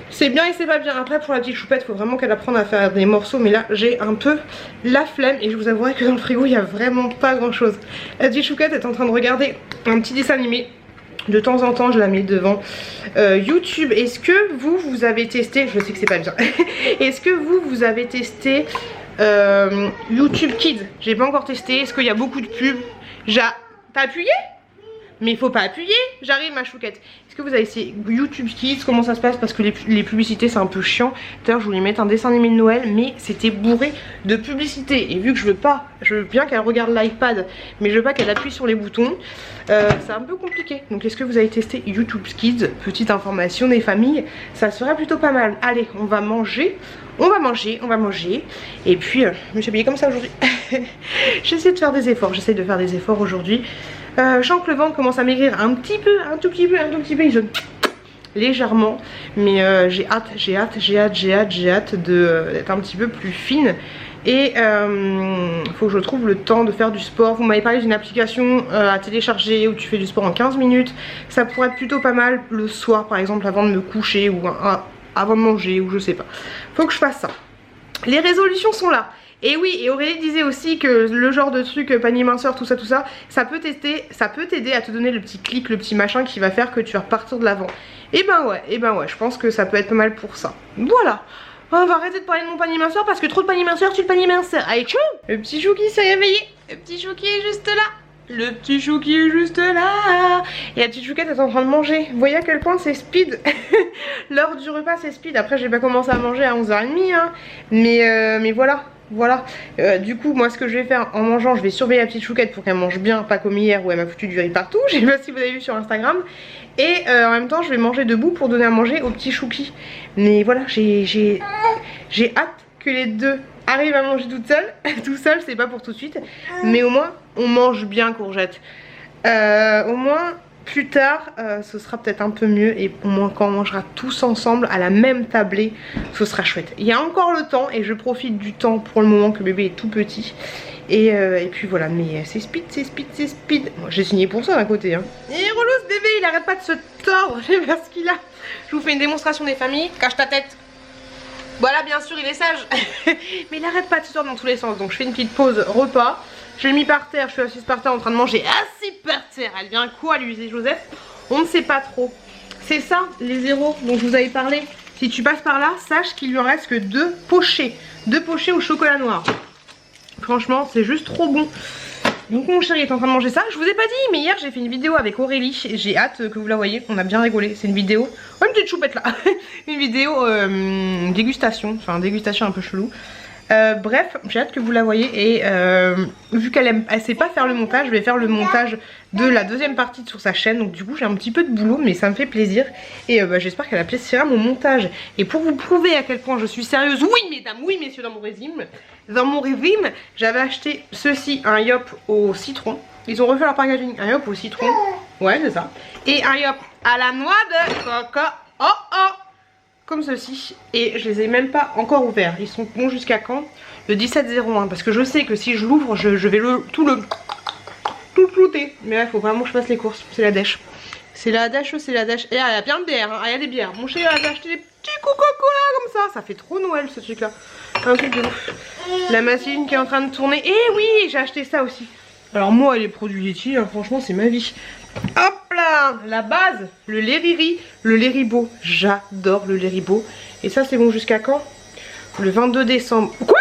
C'est bien et c'est pas bien. Après pour la petite choupette, faut vraiment qu'elle apprenne à faire des morceaux. Mais là j'ai un peu la flemme. Et je vous avouerai que dans le frigo il y a vraiment pas grand chose. La petite chouquette est en train de regarder un petit dessin animé. De temps en temps je la mets devant YouTube. Est-ce que vous avez testé, je sais que c'est pas bien. Est-ce que vous avez testé YouTube Kids? J'ai pas encore testé. Est-ce qu'il y a beaucoup de pubs? T'as appuyé? Mais il faut pas appuyer. J'arrive ma chouquette. Est-ce que vous avez essayé YouTube Kids? Comment ça se passe? Parce que les publicités c'est un peu chiant. D'ailleurs je voulais mettre un dessin animé de Noël, mais c'était bourré de publicités. Et vu que je veux bien qu'elle regarde l'iPad, mais je veux pas qu'elle appuie sur les boutons, c'est un peu compliqué. Donc est-ce que vous avez testé YouTube Kids? Petite information des familles, ça serait plutôt pas mal. Allez, on va manger. On va manger. Et puis je me suis habillée comme ça aujourd'hui. J'essaie de faire des efforts. Aujourd'hui. Je sens que le ventre commence à maigrir un tout petit peu, légèrement. Mais j'ai hâte d'être un petit peu plus fine. Et faut que je trouve le temps de faire du sport. Vous m'avez parlé d'une application à télécharger où tu fais du sport en 15 minutes. Ça pourrait être plutôt pas mal le soir par exemple, avant de me coucher ou avant de manger ou je sais pas. Faut que je fasse ça. Les résolutions sont là. Et oui, et Aurélie disait aussi que le genre de truc panier minceur, tout ça, ça peut t'aider à te donner le petit clic, le petit machin qui va faire que tu vas repartir de l'avant. Et ben ouais, je pense que ça peut être pas mal pour ça. Voilà. On va arrêter de parler de mon panier minceur parce que trop de panier minceur, tu le panier minceur. Allez, tchou! Le petit chou qui s'est réveillé. Le petit chou qui est juste là. Le petit chou qui est juste là. Et la petite chouquette est en train de manger. Vous voyez à quel point c'est speed. L'heure du repas c'est speed. Après j'ai pas commencé à manger à 11h30 hein. Mais voilà. Du coup moi ce que je vais faire en mangeant, je vais surveiller la petite chouquette pour qu'elle mange bien, pas comme hier où elle m'a foutu du riz partout. Je sais pas si vous avez vu sur Instagram. Et en même temps je vais manger debout pour donner à manger au petit chouki. Mais voilà, j'ai hâte que les deux arrivent à manger toutes seules. Tout seul c'est pas pour tout de suite. Mais au moins on mange bien courgette. Au moins plus tard ce sera peut-être un peu mieux. Et au moins quand on mangera tous ensemble à la même tablée, ce sera chouette. Il y a encore le temps et je profite du temps pour le moment que bébé est tout petit. Et puis voilà, mais c'est speed. Moi j'ai signé pour ça d'un côté hein. Et relou ce bébé, il arrête pas de se tordre. Je sais pas ce qu'il a. Je vous fais une démonstration des familles. Cache ta tête. Voilà, bien sûr il est sage. Mais il arrête pas de se tordre dans tous les sens. Donc je fais une petite pause repas. Je l'ai mis par terre, je suis assise par terre en train de manger. Assis par terre. Elle vient quoi lui, c'est Joseph? On ne sait pas trop. C'est ça les zéros dont je vous avais parlé. Si tu passes par là, sache qu'il lui en reste que 2 pochés. 2 pochés au chocolat noir. Franchement c'est juste trop bon. Donc mon chéri est en train de manger ça. Je vous ai pas dit mais hier j'ai fait une vidéo avec Aurélie. J'ai hâte que vous la voyez. On a bien rigolé. C'est une vidéo. Oh, une petite choupette là. Une vidéo dégustation. Enfin dégustation un peu chelou. Bref, j'ai hâte que vous la voyez. Et vu qu'elle sait pas faire le montage, je vais faire le montage de la deuxième partie sur sa chaîne. Donc du coup j'ai un petit peu de boulot mais ça me fait plaisir. Et j'espère qu'elle appréciera mon montage. Et pour vous prouver à quel point je suis sérieuse, oui mesdames, oui messieurs, dans mon régime, j'avais acheté ceci, un yop au citron. Ils ont refait leur packaging, un yop au citron. Ouais c'est ça. Et un yop à la noix de coco. Comme ceci. Et je les ai même pas encore ouverts. Ils sont bons jusqu'à quand? Le 17-01. Parce que je sais que si je l'ouvre, je vais tout flouter. Mais là il faut vraiment que je fasse les courses. C'est la dèche. Et là il y a bien de bière hein. Il y a des bières. Mon chéri a acheté des petits Coca-Cola comme ça. Ça fait trop Noël ce truc là. Un truc de ouf. La machine qui est en train de tourner. Et oui, j'ai acheté ça aussi. Alors moi les produits laitiers hein, franchement c'est ma vie. Hop là, la base, le lait riri, le lait ribot. J'adore le lait ribot. Et ça c'est bon jusqu'à quand? Le 22 décembre. Quoi?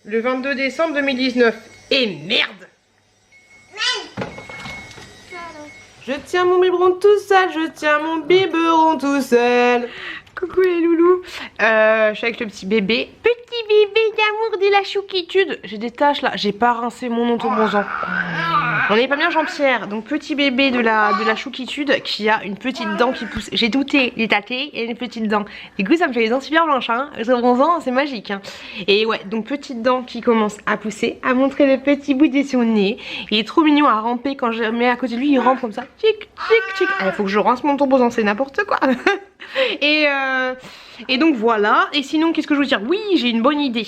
Le 22 décembre 2019. Et merde. Je tiens mon biberon tout seul, je tiens mon biberon tout seul. Coucou les loulous. Je suis avec le petit bébé. Petit bébé d'amour de la chouquitude. J'ai des taches là, j'ai pas rincé mon autobronzant. On n'est pas bien Jean-Pierre. Donc petit bébé de la chouquitude qui a une petite dent qui pousse. J'ai douté, il est tâté et une petite dent. Du coup ça me fait les dents super blanches hein. Le autobronzant c'est magique hein. Et ouais, donc petite dent qui commence à pousser, à montrer le petit bout de son nez. Il est trop mignon à ramper quand je mets à côté de lui, il rampe comme ça. Tic, tic, tic. Il faut que je rince mon autobronzant, c'est n'importe quoi. Et donc voilà. Et sinon qu'est-ce que je veux dire? Oui, j'ai une bonne idée.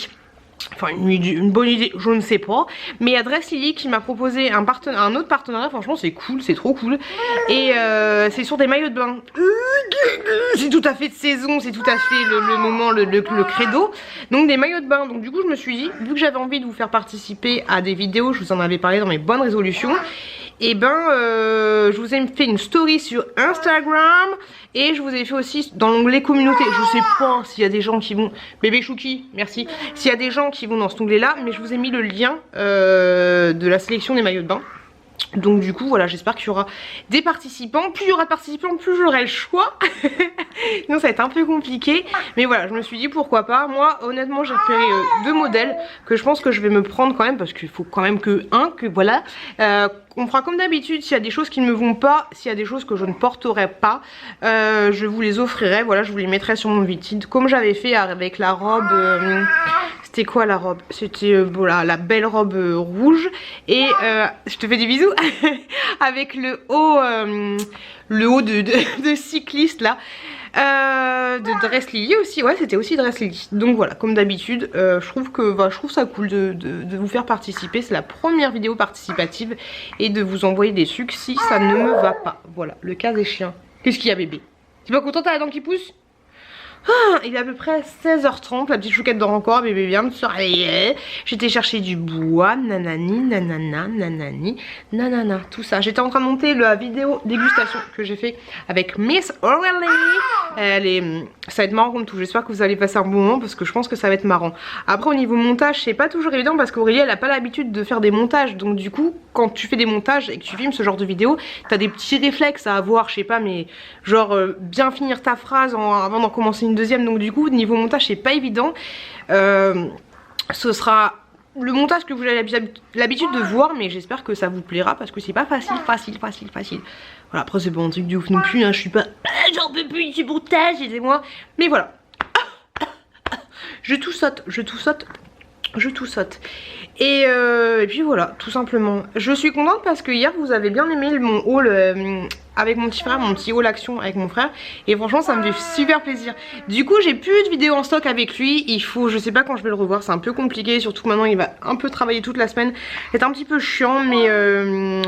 Enfin une bonne idée, je ne sais pas. Mais il y a Dress Lily qui m'a proposé un autre partenariat. Franchement c'est cool, c'est trop cool. Et c'est sur des maillots de bain. C'est tout à fait de saison, c'est tout à fait le moment, le credo. Donc des maillots de bain. Donc du coup je me suis dit, vu que j'avais envie de vous faire participer à des vidéos, je vous en avais parlé dans mes bonnes résolutions. Et ben je vous ai fait une story sur Instagram. Et je vous ai fait aussi dans l'onglet communauté. Je sais pas s'il y a des gens qui vont... Bébé Chouki, merci. S'il y a des gens qui vont dans cet onglet là. Mais je vous ai mis le lien de la sélection des maillots de bain. Donc du coup voilà, j'espère qu'il y aura des participants. Plus il y aura de participants, plus j'aurai le choix. Sinon ça va être un peu compliqué. Mais voilà, je me suis dit pourquoi pas. Moi honnêtement j'ai repéré 2 modèles que je pense que je vais me prendre quand même. Parce qu'il faut quand même que voilà. On fera comme d'habitude, s'il y a des choses qui ne me vont pas, s'il y a des choses que je ne porterai pas, je vous les offrirai, voilà, je vous les mettrai sur mon Vinted, comme j'avais fait avec la robe, c'était quoi la robe? C'était voilà, la belle robe rouge, et je te fais des bisous, avec le haut de cycliste là. De Dress Lily aussi, ouais c'était aussi Dress Lily. Donc voilà, comme d'habitude, je trouve ça cool de vous faire participer. C'est la première vidéo participative et de vous envoyer des sucres si ça ne me va pas. Voilà, le cas des chiens. Qu'est-ce qu'il y a bébé? T'es pas content, t'as la dent qui pousse? Ah, il est à peu près 16h30, la petite chouquette dort encore, bébé vient de se réveiller. J'étais chercher du bois, nanani, nanana, nanani, nanana, tout ça. J'étais en train de monter la vidéo dégustation que j'ai fait avec Miss Aurélie. Ça va être marrant comme tout, j'espère que vous allez passer un bon moment parce que je pense que ça va être marrant. Après au niveau montage, c'est pas toujours évident parce qu'Aurélie elle a pas l'habitude de faire des montages. Donc du coup, quand tu fais des montages et que tu filmes ce genre de vidéo, t'as des petits réflexes à avoir, je sais pas, mais genre bien finir ta phrase avant d'en commencer une deuxième. Donc du coup niveau montage c'est pas évident. Ce sera le montage que vous avez l'habitude de voir, mais j'espère que ça vous plaira parce que c'est pas facile. Voilà, après c'est pas un truc de ouf non plus, hein. Je suis pas j'en peux plus du montage, aidez-moi. Mais voilà, je tout saute. Et puis voilà, tout simplement. Je suis contente parce que hier vous avez bien aimé mon haul avec mon petit frère, mon petit haul action avec mon frère. Et franchement ça me fait super plaisir. Du coup j'ai plus de vidéos en stock avec lui. Il faut, je sais pas quand je vais le revoir, c'est un peu compliqué. Surtout que maintenant il va un peu travailler toute la semaine. C'est un petit peu chiant, mais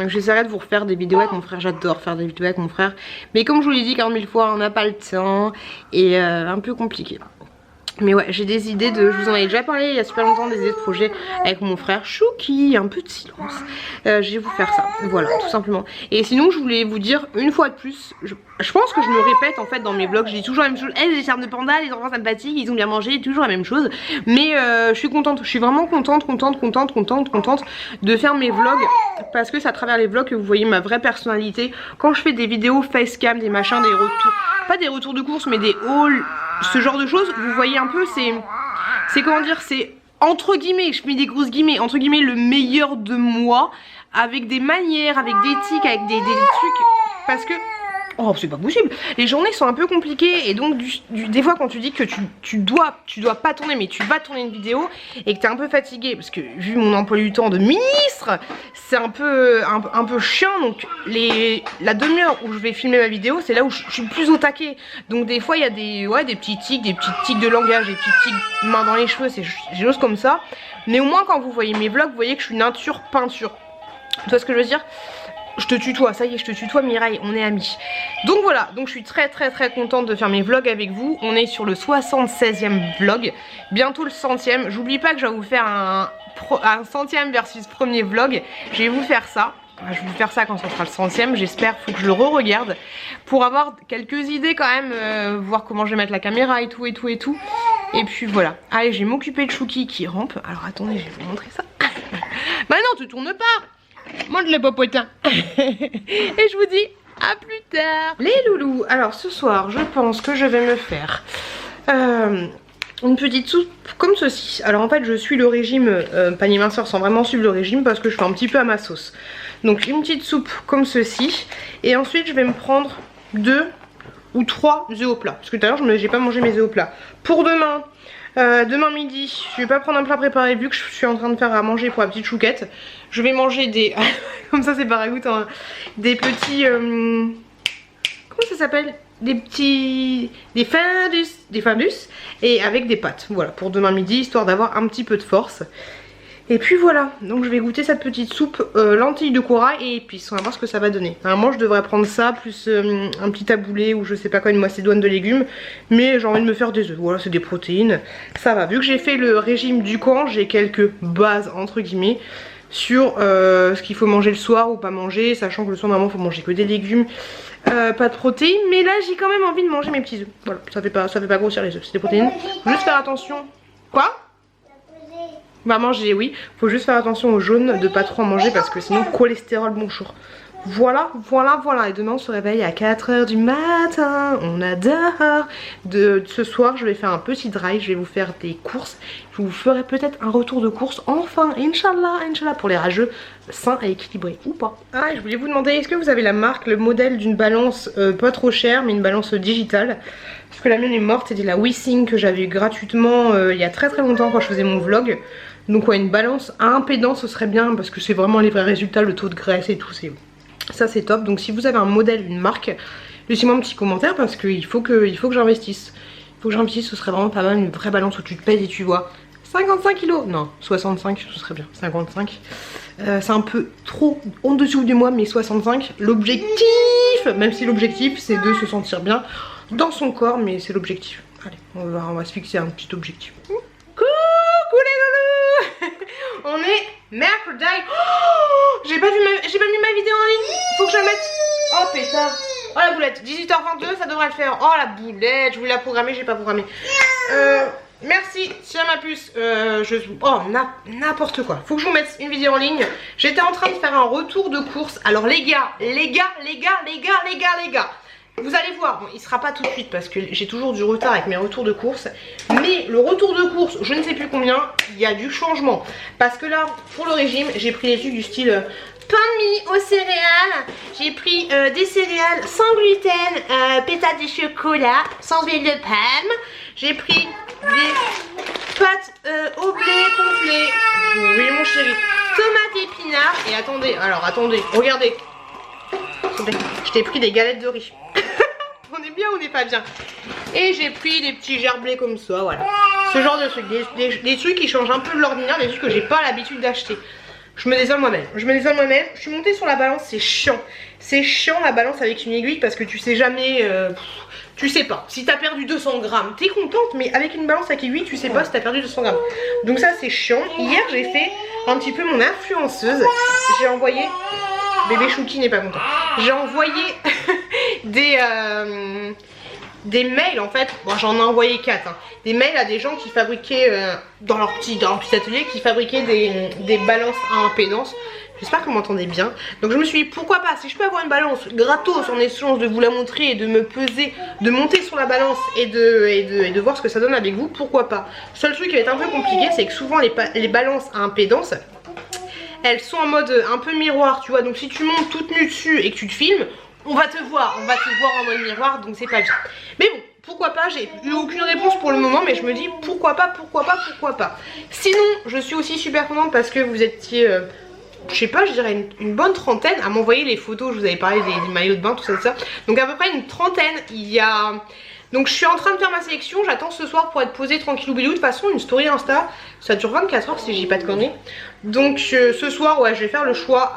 j'essaierai de vous refaire des vidéos avec mon frère. J'adore faire des vidéos avec mon frère. Mais comme je vous l'ai dit 40 000 fois, on n'a pas le temps. Et un peu compliqué. Mais ouais, j'ai des idées je vous en avais déjà parlé il y a super longtemps, des idées de projet avec mon frère Chouki, un peu de silence. Je vais vous faire ça, voilà, tout simplement. Et sinon, je voulais vous dire une fois de plus, je pense que je me répète en fait dans mes vlogs, je dis toujours la même chose. J'ai des charmes de panda, les enfants sympathiques, ils ont bien mangé, toujours la même chose. Mais je suis contente, je suis vraiment contente de faire mes vlogs. Parce que c'est à travers les vlogs que vous voyez ma vraie personnalité. Quand je fais des vidéos facecam, des machins, des retours, pas des retours de course, mais des hauls, ce genre de choses, vous voyez un peu, c'est comment dire, c'est entre guillemets, je mets des grosses guillemets, entre guillemets le meilleur de moi, avec des manières, avec des tics, avec des trucs, parce que oh c'est pas possible, les journées sont un peu compliquées. Et donc des fois quand tu dis que tu dois pas tourner mais tu vas tourner une vidéo et que t'es un peu fatigué, parce que vu mon emploi du temps de ministre c'est un peu chiant. Donc la demi-heure où je vais filmer ma vidéo, c'est là où je suis plus au taquet. Donc des fois il y a des petits tics, des petites tics de langage, des petits tics main dans les cheveux, c'est des choses comme ça. Mais au moins quand vous voyez mes vlogs, vous voyez que je suis nature peinture. Tu vois ce que je veux dire? Je te tutoie, ça y est, je te tutoie Mireille, on est amis. Donc voilà, donc je suis très contente de faire mes vlogs avec vous. On est sur le 76e vlog, bientôt le 100e. J'oublie pas que je vais vous faire un 100e versus premier vlog. Je vais vous faire ça. Je vais vous faire ça quand ça sera le 100e, j'espère, faut que je le re-regarde pour avoir quelques idées quand même, voir comment je vais mettre la caméra et tout. Et puis voilà, allez, je vais m'occuper de Chouki qui rampe. Alors attendez, je vais vous montrer ça. Bah non, tu tournes pas. Mange le popotin. Et je vous dis à plus tard les loulous. Alors ce soir je pense que je vais me faire une petite soupe comme ceci. Alors en fait je suis le régime panier minceur sans vraiment suivre le régime parce que je fais un petit peu à ma sauce. Donc une petite soupe comme ceci. Et ensuite je vais me prendre 2 ou 3 œufs au plat. Parce que tout à l'heure j'ai pas mangé mes œufs au plat. Pour demain midi, je vais pas prendre un plat préparé vu que je suis en train de faire à manger pour la petite chouquette. Je vais manger des... comme ça c'est pas ragoûtant, hein. Des petits... comment ça s'appelle? des Findus et avec des pâtes. Voilà, pour demain midi, histoire d'avoir un petit peu de force. Et puis voilà, donc je vais goûter cette petite soupe lentilles de corail et épices, on va voir ce que ça va donner. Normalement je devrais prendre ça, plus un petit taboulé ou je sais pas quoi, une macédoine de légumes. Mais j'ai envie de me faire des œufs, voilà c'est des protéines, ça va. Vu que j'ai fait le régime du camp, j'ai quelques bases entre guillemets sur ce qu'il faut manger le soir ou pas manger. Sachant que le soir normalement il faut manger que des légumes, pas de protéines. Mais là j'ai quand même envie de manger mes petits œufs. Voilà, ça fait pas grossir les œufs, c'est des protéines. Juste faire attention. Quoi ? Va manger, oui. Faut juste faire attention au jaune, de pas trop en manger parce que sinon cholestérol bonjour. Voilà. Et demain on se réveille à 4 h du matin. On adore. Ce soir je vais faire un petit drive. Je vais vous faire des courses. Je vous ferai peut-être un retour de course. Enfin, Inch'Allah, pour les rageux, sains et équilibrés ou pas. Ah, et je voulais vous demander, est-ce que vous avez la marque, le modèle d'une balance pas trop chère, mais une balance digitale? Parce que la mienne est morte, c'était la WeSing que j'avais eu gratuitement il y a très longtemps quand je faisais mon vlog. Donc ouais, une balance à impédance ce serait bien parce que c'est vraiment les vrais résultats, le taux de graisse et tout, ça c'est top. Donc si vous avez un modèle, une marque, laissez-moi un petit commentaire parce qu'il faut que j'investisse. Il faut que j'investisse, ce serait vraiment pas mal, une vraie balance où tu te pèses et tu vois 55 kilos, non 65 ce serait bien, 55. C'est un peu trop en dessous du moi, mais 65, l'objectif, même si l'objectif c'est de se sentir bien dans son corps, mais c'est l'objectif. Allez, on va se fixer un petit objectif. Coucou les loulous. On est mercredi. Oh, j'ai pas mis ma vidéo en ligne. Faut que je la mette. Oh pétard. Oh la boulette, 18h22 ça devrait le faire. Oh la boulette, je voulais la programmer, j'ai pas programmé. Merci, tiens ma puce. Oh n'importe quoi. Faut que je vous mette une vidéo en ligne. J'étais en train de faire un retour de course. Alors les gars, vous allez voir, bon, il sera pas tout de suite parce que j'ai toujours du retard avec mes retours de course. Mais le retour de course, je ne sais plus combien, il y a du changement. Parce que là, pour le régime, j'ai pris des trucs du style pain de mie aux céréales. J'ai pris des céréales sans gluten, pétates de chocolat, sans huile de palme. J'ai pris des pâtes au blé complet. Oui mon chéri. Tomates épinards. Et attendez, regardez. Je t'ai pris des galettes de riz. On est bien ou on n'est pas bien? Et j'ai pris des petits gerblés comme ça, voilà. Ce genre de trucs, des trucs qui changent un peu de l'ordinaire, des trucs que j'ai pas l'habitude d'acheter. Je me désole moi-même. Je suis montée sur la balance, c'est chiant. C'est chiant la balance avec une aiguille parce que tu sais jamais... tu sais pas. Si t'as perdu 200 grammes, t'es contente, mais avec une balance avec aiguille, tu sais pas si t'as perdu 200 grammes. Donc ça c'est chiant. Hier j'ai fait un petit peu mon influenceuse. J'ai envoyé... Bébé Chouki n'est pas content. J'ai envoyé des mails en fait. Bon, j'en ai envoyé 4 hein. Des mails à des gens qui fabriquaient dans leur petit atelier, qui fabriquaient des balances à impédance. J'espère que vous m'entendez bien. Donc je me suis dit pourquoi pas, si je peux avoir une balance gratos en échange de vous la montrer et de me peser, de monter sur la balance et de voir ce que ça donne avec vous, pourquoi pas. Seul truc qui va être un peu compliqué, c'est que souvent les balances à impédance, elles sont en mode un peu miroir, tu vois. Donc si tu montes toute nue dessus et que tu te filmes, on va te voir en mode miroir, donc c'est pas bien. Mais bon, pourquoi pas, j'ai eu aucune réponse pour le moment, mais je me dis pourquoi pas. Sinon, je suis aussi super contente parce que vous étiez, je sais pas, je dirais une bonne trentaine à m'envoyer les photos. Je vous avais parlé des maillots de bain, tout ça. Donc à peu près une trentaine, il y a... Donc je suis en train de faire ma sélection, j'attends ce soir pour être posée tranquillou bilou. De toute façon une story Insta, ça dure 24 heures si j'ai pas de conneries. Donc ce soir ouais je vais faire le choix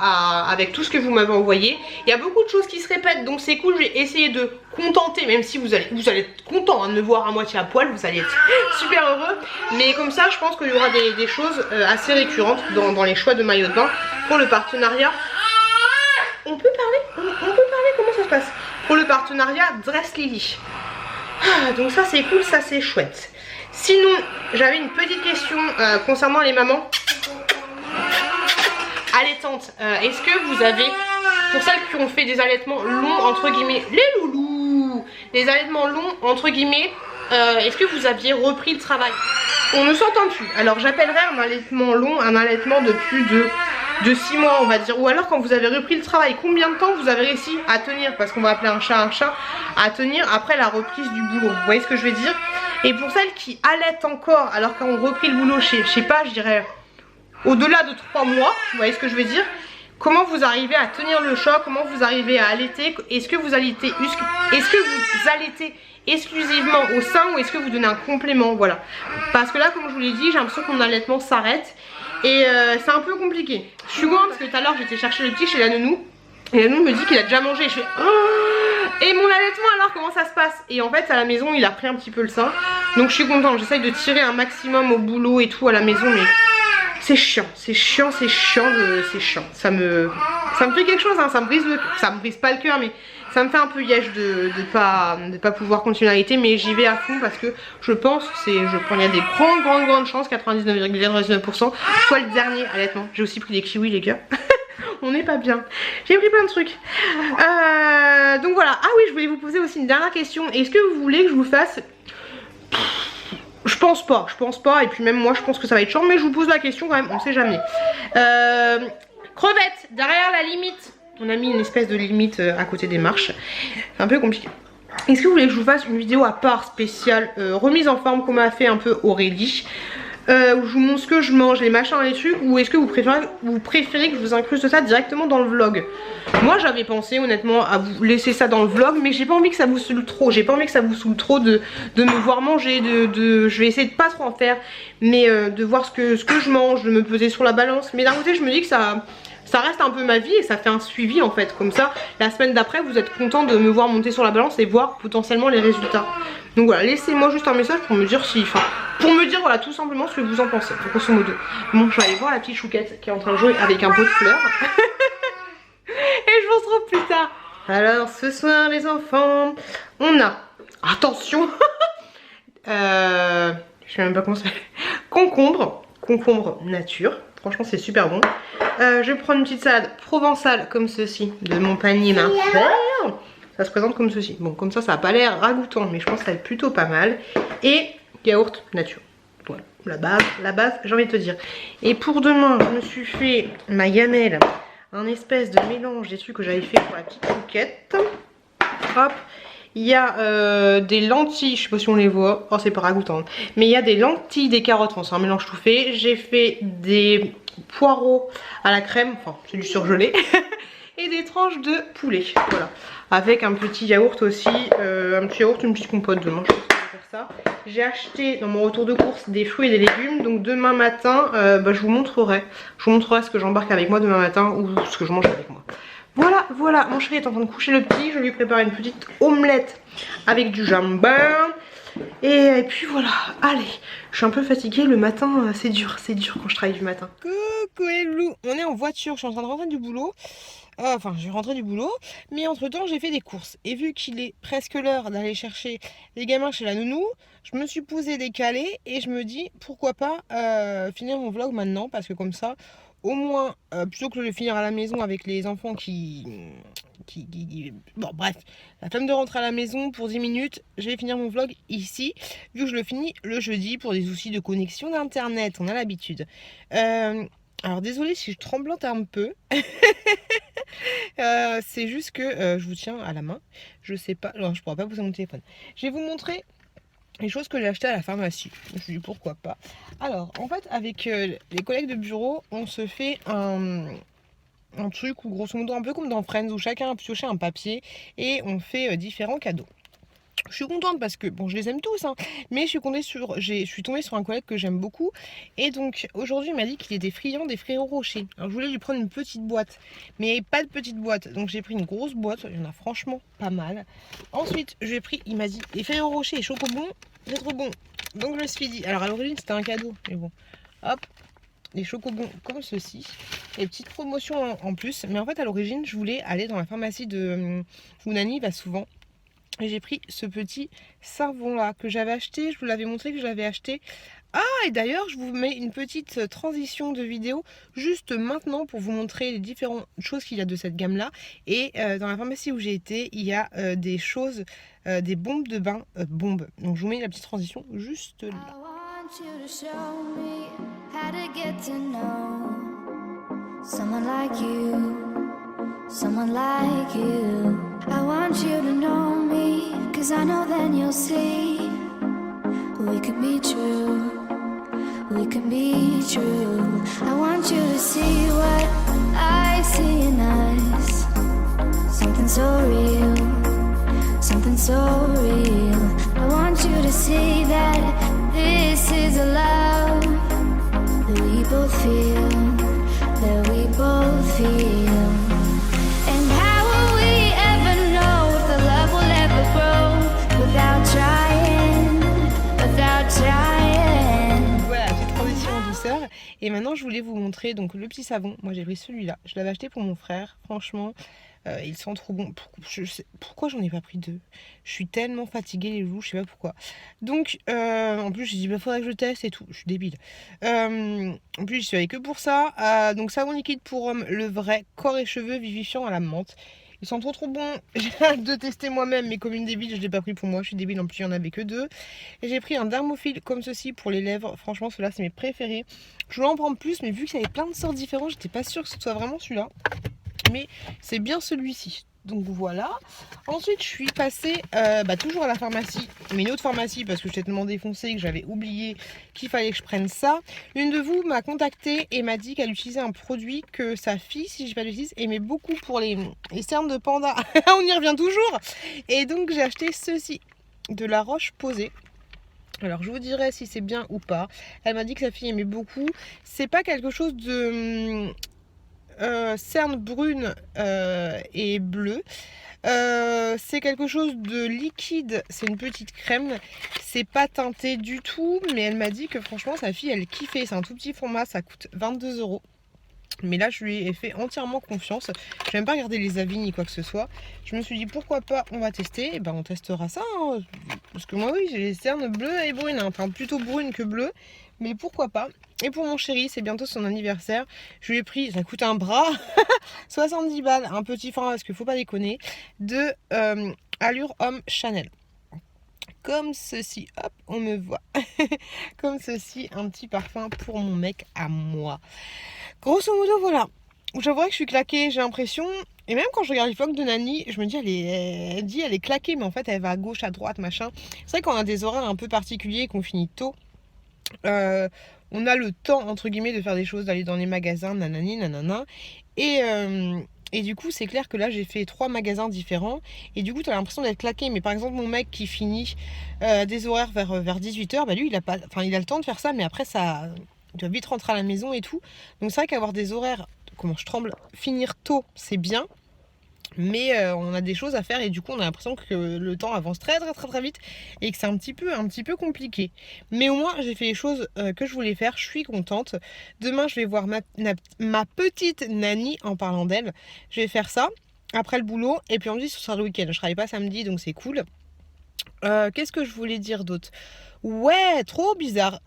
avec tout ce que vous m'avez envoyé. Il y a beaucoup de choses qui se répètent donc c'est cool, je vais essayer de contenter. Même si vous allez être content hein, de me voir à moitié à poil, vous allez être super heureux. Mais comme ça je pense qu'il y aura des choses assez récurrentes dans les choix de maillot de bain pour le partenariat. On peut parler, comment ça se passe? Pour le partenariat Dress Lily. Donc ça c'est cool, ça c'est chouette. Sinon j'avais une petite question concernant les mamans allaitantes. Est-ce que vous avez, pour celles qui ont fait des allaitements longs entre guillemets, les loulous, les allaitements longs entre guillemets, est-ce que vous aviez repris le travail? On ne s'entend plus. Alors j'appellerais un allaitement long un allaitement de plus de 6 mois on va dire, ou alors quand vous avez repris le travail, combien de temps vous avez réussi à tenir, parce qu'on va appeler un chat, à tenir après la reprise du boulot, vous voyez ce que je veux dire? Et pour celles qui allaitent encore alors qu'on repris le boulot, je sais pas, je dirais au-delà de 3 mois, vous voyez ce que je veux dire? comment vous arrivez à tenir le choc, comment vous arrivez à allaiter, est-ce que vous allaitez exclusivement au sein ou est-ce que vous donnez un complément, voilà. Parce que là, comme je vous l'ai dit, j'ai l'impression que mon allaitement s'arrête et c'est un peu compliqué. Je suis contente parce que tout à l'heure j'étais chercher le petit chez la nounou et la nounou me dit qu'il a déjà mangé et je fais oh, et mon allaitement alors comment ça se passe? Et en fait à la maison il a pris un petit peu le sein, donc je suis contente, j'essaye de tirer un maximum au boulot et tout à la maison, mais c'est chiant, c'est chiant, c'est chiant, c'est chiant. Ça me fait quelque chose, hein, ça me brise pas le cœur, mais ça me fait un peu yèche de pas pouvoir continuer à allaiter, mais j'y vais à fond parce que je pense que il y a des grandes chances, 99,99%, soit le dernier allaitement. J'ai aussi pris des kiwis les gars. On n'est pas bien. J'ai pris plein de trucs. Donc voilà. Ah oui, je voulais vous poser aussi une dernière question. Est-ce que vous voulez que je vous fasse... Je pense pas, et puis même moi je pense que ça va être chiant, mais je vous pose la question quand même, on sait jamais. Crevettes, derrière la limite. On a mis une espèce de limite à côté des marches. C'est un peu compliqué. Est-ce que vous voulez que je vous fasse une vidéo à part spéciale remise en forme qu'on m'a fait un peu Aurélie, où je vous montre ce que je mange, les machins, les trucs, ou est-ce que vous préférez que je vous incruste ça directement dans le vlog? Moi j'avais pensé honnêtement à vous laisser ça dans le vlog, mais j'ai pas envie que ça vous saoule trop. J'ai pas envie que ça vous saoule trop de me voir manger, je vais essayer de pas trop en faire, mais de voir ce que je mange, de me peser sur la balance. Mais d'un côté je me dis que ça reste un peu ma vie et ça fait un suivi en fait. Comme ça la semaine d'après vous êtes content de me voir monter sur la balance et voir potentiellement les résultats. Donc voilà, laissez-moi juste un message pour me dire si, pour me dire voilà tout simplement ce que vous en pensez, grosso modo. Bon, je vais aller voir la petite chouquette qui est en train de jouer avec un pot de fleurs. Et je vous retrouve plus tard. Alors ce soir les enfants, on a, attention, je sais même pas comment ça s'appelle, concombre nature. Franchement c'est super bon. Je prends une petite salade provençale comme ceci de mon panier main faire. Ça se présente comme ceci. Bon comme ça ça n'a pas l'air ragoûtant, mais je pense que ça va être plutôt pas mal. Et yaourt nature. Voilà, la base j'ai envie de te dire. Et pour demain je me suis fait ma gamelle, un espèce de mélange des trucs que j'avais fait pour la petite chouquette. Hop. Il y a des lentilles, je sais pas si on les voit, oh c'est pas ragoûtant, mais il y a des lentilles, des carottes, enfin c'est un mélange tout fait. J'ai fait des poireaux à la crème, enfin c'est du surgelé, et des tranches de poulet, voilà. Avec un petit yaourt aussi, un petit yaourt, une petite compote demain, je pense que je vais faire ça. J'ai acheté dans mon retour de course des fruits et des légumes, donc demain matin, je vous montrerai ce que j'embarque avec moi demain matin ou ce que je mange avec moi. Voilà, mon chéri est en train de coucher le petit, je lui prépare une petite omelette avec du jambon. Et puis voilà, allez, je suis un peu fatiguée, le matin c'est dur quand je travaille du matin. Coucou les loulous, on est en voiture, je suis en train de rentrer du boulot. Enfin, je vais rentrer du boulot, mais entre temps j'ai fait des courses. Et vu qu'il est presque l'heure d'aller chercher les gamins chez la nounou, je me suis posée décalée et je me dis pourquoi pas finir mon vlog maintenant, parce que comme ça, au moins, plutôt que de le finir à la maison avec les enfants bon bref, la flemme de rentrer à la maison pour 10 minutes, je vais finir mon vlog ici, vu que je le finis le jeudi pour des soucis de connexion d'internet, on a l'habitude. Alors désolée si je tremblante un peu, c'est juste que je vous tiens à la main, je sais pas, non, je pourrais pas poser mon téléphone. Je vais vous montrer les choses que j'ai achetées à la pharmacie. Je me suis dit pourquoi pas. Alors en fait avec les collègues de bureau on se fait un truc où grosso modo un peu comme dans Friends où chacun a pioché un papier et on fait différents cadeaux. Je suis contente parce que bon je les aime tous hein, mais je suis tombée sur un collègue que j'aime beaucoup et donc aujourd'hui il m'a dit qu'il était friand des Ferrero Rocher. Alors je voulais lui prendre une petite boîte mais il n'y avait pas de petite boîte donc j'ai pris une grosse boîte, il y en a franchement pas mal. Ensuite je lui ai pris, il m'a dit les Ferrero Rocher et Chocobon c'est trop bon, donc je me suis dit, alors à l'origine c'était un cadeau mais bon hop, les chocobons comme ceci, les petites promotions en plus, mais en fait à l'origine je voulais aller dans la pharmacie de où Nani va souvent. Et j'ai pris ce petit savon là que j'avais acheté, je vous l'avais montré que j'avais acheté. Ah et d'ailleurs je vous mets une petite transition de vidéo juste maintenant pour vous montrer les différentes choses qu'il y a de cette gamme là. Et dans la pharmacie où j'ai été il y a des choses, des bombes de bain, bombes. Donc je vous mets la petite transition juste là. Someone like you. I want you to know me, 'cause I know then you'll see we could be true. we can be true. I want you to see what I see in us. Something so real, something so real. I want you to see that this is a love that we both feel, that we both feel. And how will we ever know if the love will ever grow without trying, without trying? Voilà, j'ai transition en douceur. Et maintenant, je voulais vous montrer donc le petit savon. Moi, j'ai pris celui-là. Je l'avais acheté pour mon frère. Franchement, ils sont trop bons. Je sais pourquoi j'en ai pas pris deux. Je suis tellement fatiguée les loups, je sais pas pourquoi. Donc, en plus, j'ai dit, bah, faudrait que je teste et tout. Je suis débile. En plus, je suis allée que pour ça. Donc, savon liquide pour homme, le vrai, corps et cheveux vivifiant à la menthe. Ils sont trop bons. J'ai hâte de tester moi-même, mais comme une débile, je ne l'ai pas pris pour moi. Je suis débile, en plus, il n'y en avait que deux. Et j'ai pris un dermophile comme ceci pour les lèvres. Franchement, ceux-là, c'est mes préférés. Je voulais en prendre plus, mais vu que ça avait plein de sortes différentes, j'étais pas sûre que ce soit vraiment celui-là. Mais c'est bien celui-ci. Donc voilà. Ensuite, je suis passée toujours à la pharmacie, mais une autre pharmacie parce que j'étais tellement défoncée que j'avais oublié qu'il fallait que je prenne ça. L'une de vous m'a contactée et m'a dit qu'elle utilisait un produit que sa fille, si je dis pas de bêtises, aimait beaucoup pour les cernes de panda. On y revient toujours. Et donc j'ai acheté ceci, de la Roche-Posay. Alors je vous dirai si c'est bien ou pas. Elle m'a dit que sa fille aimait beaucoup. C'est pas quelque chose de cernes brunes et bleues. C'est quelque chose de liquide, c'est une petite crème, c'est pas teinté du tout, mais elle m'a dit que franchement sa fille elle kiffait. C'est un tout petit format, ça coûte 22 €. Mais là je lui ai fait entièrement confiance. Je n'ai même pas regardé les avis ni quoi que ce soit. Je me suis dit pourquoi pas, on va tester. Et ben on testera ça hein. Parce que moi oui j'ai les cernes bleues et brunes hein. Enfin plutôt brunes que bleues. Mais pourquoi pas. Et pour mon chéri, c'est bientôt son anniversaire. Je lui ai pris, ça coûte un bras, 70 balles, un petit format parce qu'il faut pas déconner, de Allure Homme Chanel. Comme ceci, hop, on me voit. Comme ceci, un petit parfum pour mon mec à moi. Grosso modo, voilà. J'avouerais que je suis claquée, j'ai l'impression. Et même quand je regarde les vlogs de Nani, je me dis elle est claquée, mais en fait elle va à gauche, à droite, machin. C'est vrai qu'on a des horaires un peu particuliers, qu'on finit tôt. On a le temps entre guillemets de faire des choses, d'aller dans les magasins, nanani, nanana. Et du coup c'est clair que là j'ai fait 3 magasins différents. Et du coup tu as l'impression d'être claqué. Mais par exemple mon mec qui finit des horaires vers 18h, bah lui il a le temps de faire ça. Mais après ça, il doit vite rentrer à la maison et tout. Donc c'est vrai qu'avoir des horaires, comment je tremble, finir tôt c'est bien. Mais on a des choses à faire et du coup on a l'impression que le temps avance très vite et que c'est un petit peu compliqué. Mais au moins j'ai fait les choses que je voulais faire, je suis contente. Demain je vais voir ma petite Nani en parlant d'elle. Je vais faire ça après le boulot et puis on me dit ce sera le week-end. Je travaille pas samedi donc c'est cool. Qu'est-ce que je voulais dire d'autre? Ouais, trop bizarre.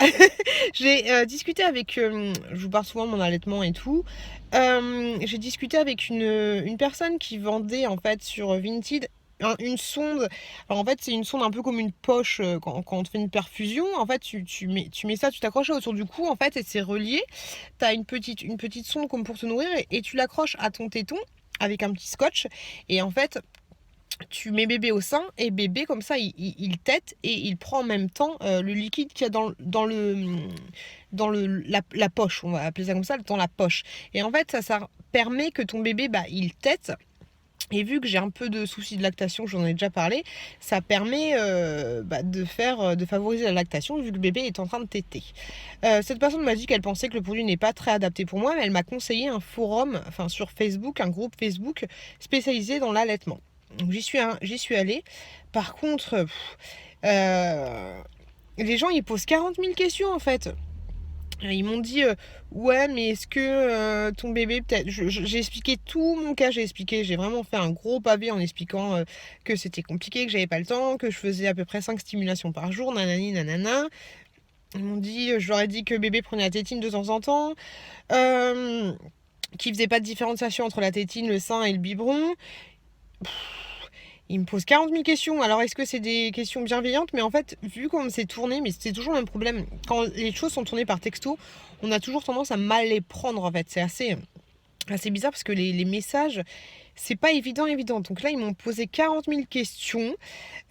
J'ai discuté avec... je vous parle souvent de mon allaitement et tout. J'ai discuté avec une personne qui vendait en fait sur Vinted une sonde. Alors en fait c'est une sonde un peu comme une poche quand on te fait une perfusion. En fait tu mets ça, tu t'accroches autour du cou en fait et c'est relié. T'as une petite sonde comme pour te nourrir et tu l'accroches à ton téton avec un petit scotch. Et en fait... tu mets bébé au sein et bébé comme ça il tète et il prend en même temps le liquide qu'il y a dans la poche, on va appeler ça comme ça, dans la poche. Et en fait ça permet que ton bébé il tète. Et vu que j'ai un peu de soucis de lactation, j'en ai déjà parlé, ça permet de favoriser la lactation vu que le bébé est en train de téter. Cette personne m'a dit qu'elle pensait que le produit n'est pas très adapté pour moi, mais elle m'a conseillé un forum, sur Facebook, un groupe Facebook spécialisé dans l'allaitement. Donc j'y suis allée. Par contre, les gens ils posent 40 000 questions en fait. Ils m'ont dit ouais mais est-ce que ton bébé peut-être... J'ai expliqué tout mon cas, j'ai vraiment fait un gros pavé en expliquant que c'était compliqué, que j'avais pas le temps, que je faisais à peu près 5 stimulations par jour, nanani nanana. Ils m'ont dit, je leur ai dit que bébé prenait la tétine de temps en temps, qu'il faisait pas de différenciation entre la tétine, le sein et le biberon. Il me pose 40 000 questions. Alors est-ce que c'est des questions bienveillantes? Mais en fait, vu comme c'est tourné, mais c'est toujours le même problème. Quand les choses sont tournées par texto, on a toujours tendance à mal les prendre en fait. C'est C'est bizarre parce que les messages, c'est pas évident. Donc là, ils m'ont posé 40 000 questions.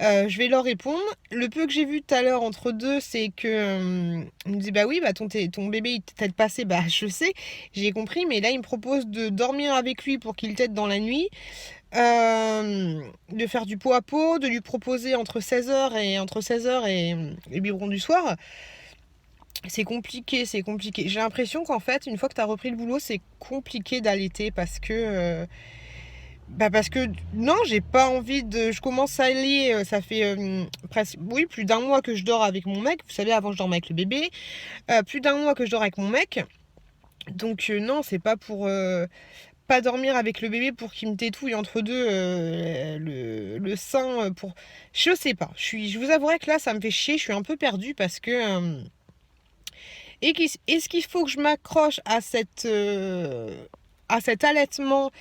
Je vais leur répondre. Le peu que j'ai vu tout à l'heure entre deux, c'est que ils me disaient bah oui, bah ton bébé il t'aide passé, bah je sais, j'ai compris, mais là il me propose de dormir avec lui pour qu'il t'aide dans la nuit, de faire du pot à pot, de lui proposer entre 16h et les biberons du soir. C'est compliqué. J'ai l'impression qu'en fait, une fois que tu as repris le boulot, c'est compliqué d'allaiter parce que non, j'ai pas envie de. Je commence à aller. Ça fait presque plus d'un mois que je dors avec mon mec. Vous savez, avant je dormais avec le bébé. Plus d'un mois que je dors avec mon mec. Donc non, c'est pas pour pas dormir avec le bébé pour qu'il me tétouille entre deux le sein pour. Je sais pas. Je vous avouerai que là, ça me fait chier. Je suis un peu perdue parce que. Est-ce qu'il faut que je m'accroche à cet allaitement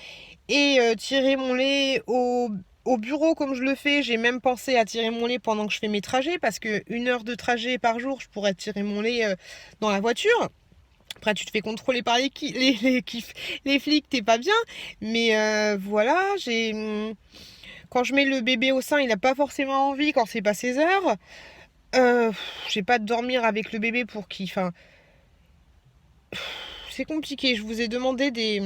et tirer mon lait au bureau comme je le fais? J'ai même pensé à tirer mon lait pendant que je fais mes trajets parce que 1 heure de trajet par jour, je pourrais tirer mon lait dans la voiture. Après, tu te fais contrôler par les flics, t'es pas bien. Mais voilà, quand je mets le bébé au sein, il n'a pas forcément envie quand c'est pas 16 heures. J'ai pas de dormir avec le bébé pour qu'il. Enfin, c'est compliqué. Je vous ai demandé des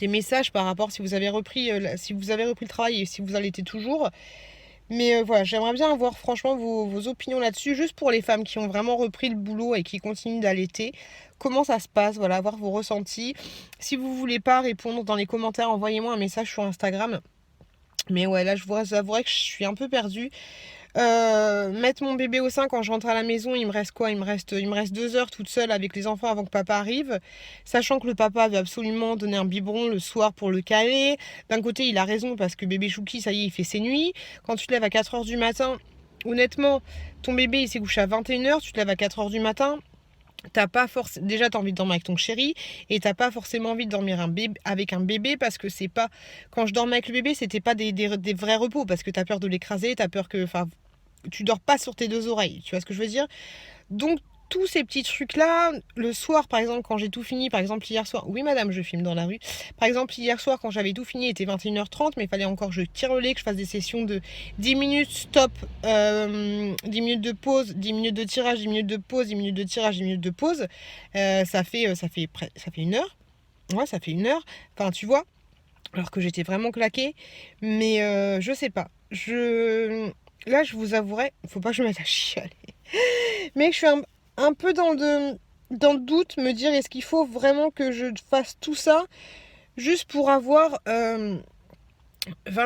messages par rapport si vous avez repris le travail et si vous allaitez toujours. Mais voilà, j'aimerais bien avoir franchement vos opinions là-dessus, juste pour les femmes qui ont vraiment repris le boulot et qui continuent d'allaiter. Comment ça se passe, voilà, avoir vos ressentis. Si vous voulez pas répondre dans les commentaires, envoyez-moi un message sur Instagram. Mais ouais, là je vous avouerai que je suis un peu perdue. Mettre mon bébé au sein quand je rentre à la maison, il me reste quoi? Il me reste 2 heures toute seule avec les enfants avant que papa arrive, sachant que le papa veut absolument donner un biberon le soir pour le caler. D'un côté il a raison parce que bébé Chouki, ça y est, il fait ses nuits. Quand tu te lèves à 4h du matin, honnêtement, ton bébé il s'est couché à 21h, tu te lèves à 4h du matin, déjà t'as envie de dormir avec ton chéri et t'as pas forcément envie de dormir avec un bébé parce que c'est pas, quand je dormais avec le bébé c'était pas des vrais repos parce que t'as peur de l'écraser, t'as peur que, enfin, tu dors pas sur tes 2 oreilles, tu vois ce que je veux dire. Donc tous ces petits trucs là, le soir par exemple quand j'ai tout fini, par exemple hier soir, oui madame je filme dans la rue, par exemple hier soir quand j'avais tout fini, il était 21h30 mais il fallait encore que je tire le lait, que je fasse des sessions de 10 minutes stop, 10 minutes de pause, 10 minutes de tirage, 10 minutes de pause, 10 minutes de tirage, 10 minutes de pause, ça fait 1 heure, ouais ça fait 1 heure, enfin tu vois, alors que j'étais vraiment claquée, mais je sais pas, là je vous avouerai, faut pas que je me mette à chialer, mais je suis un peu dans le doute, me dire est-ce qu'il faut vraiment que je fasse tout ça juste pour avoir 20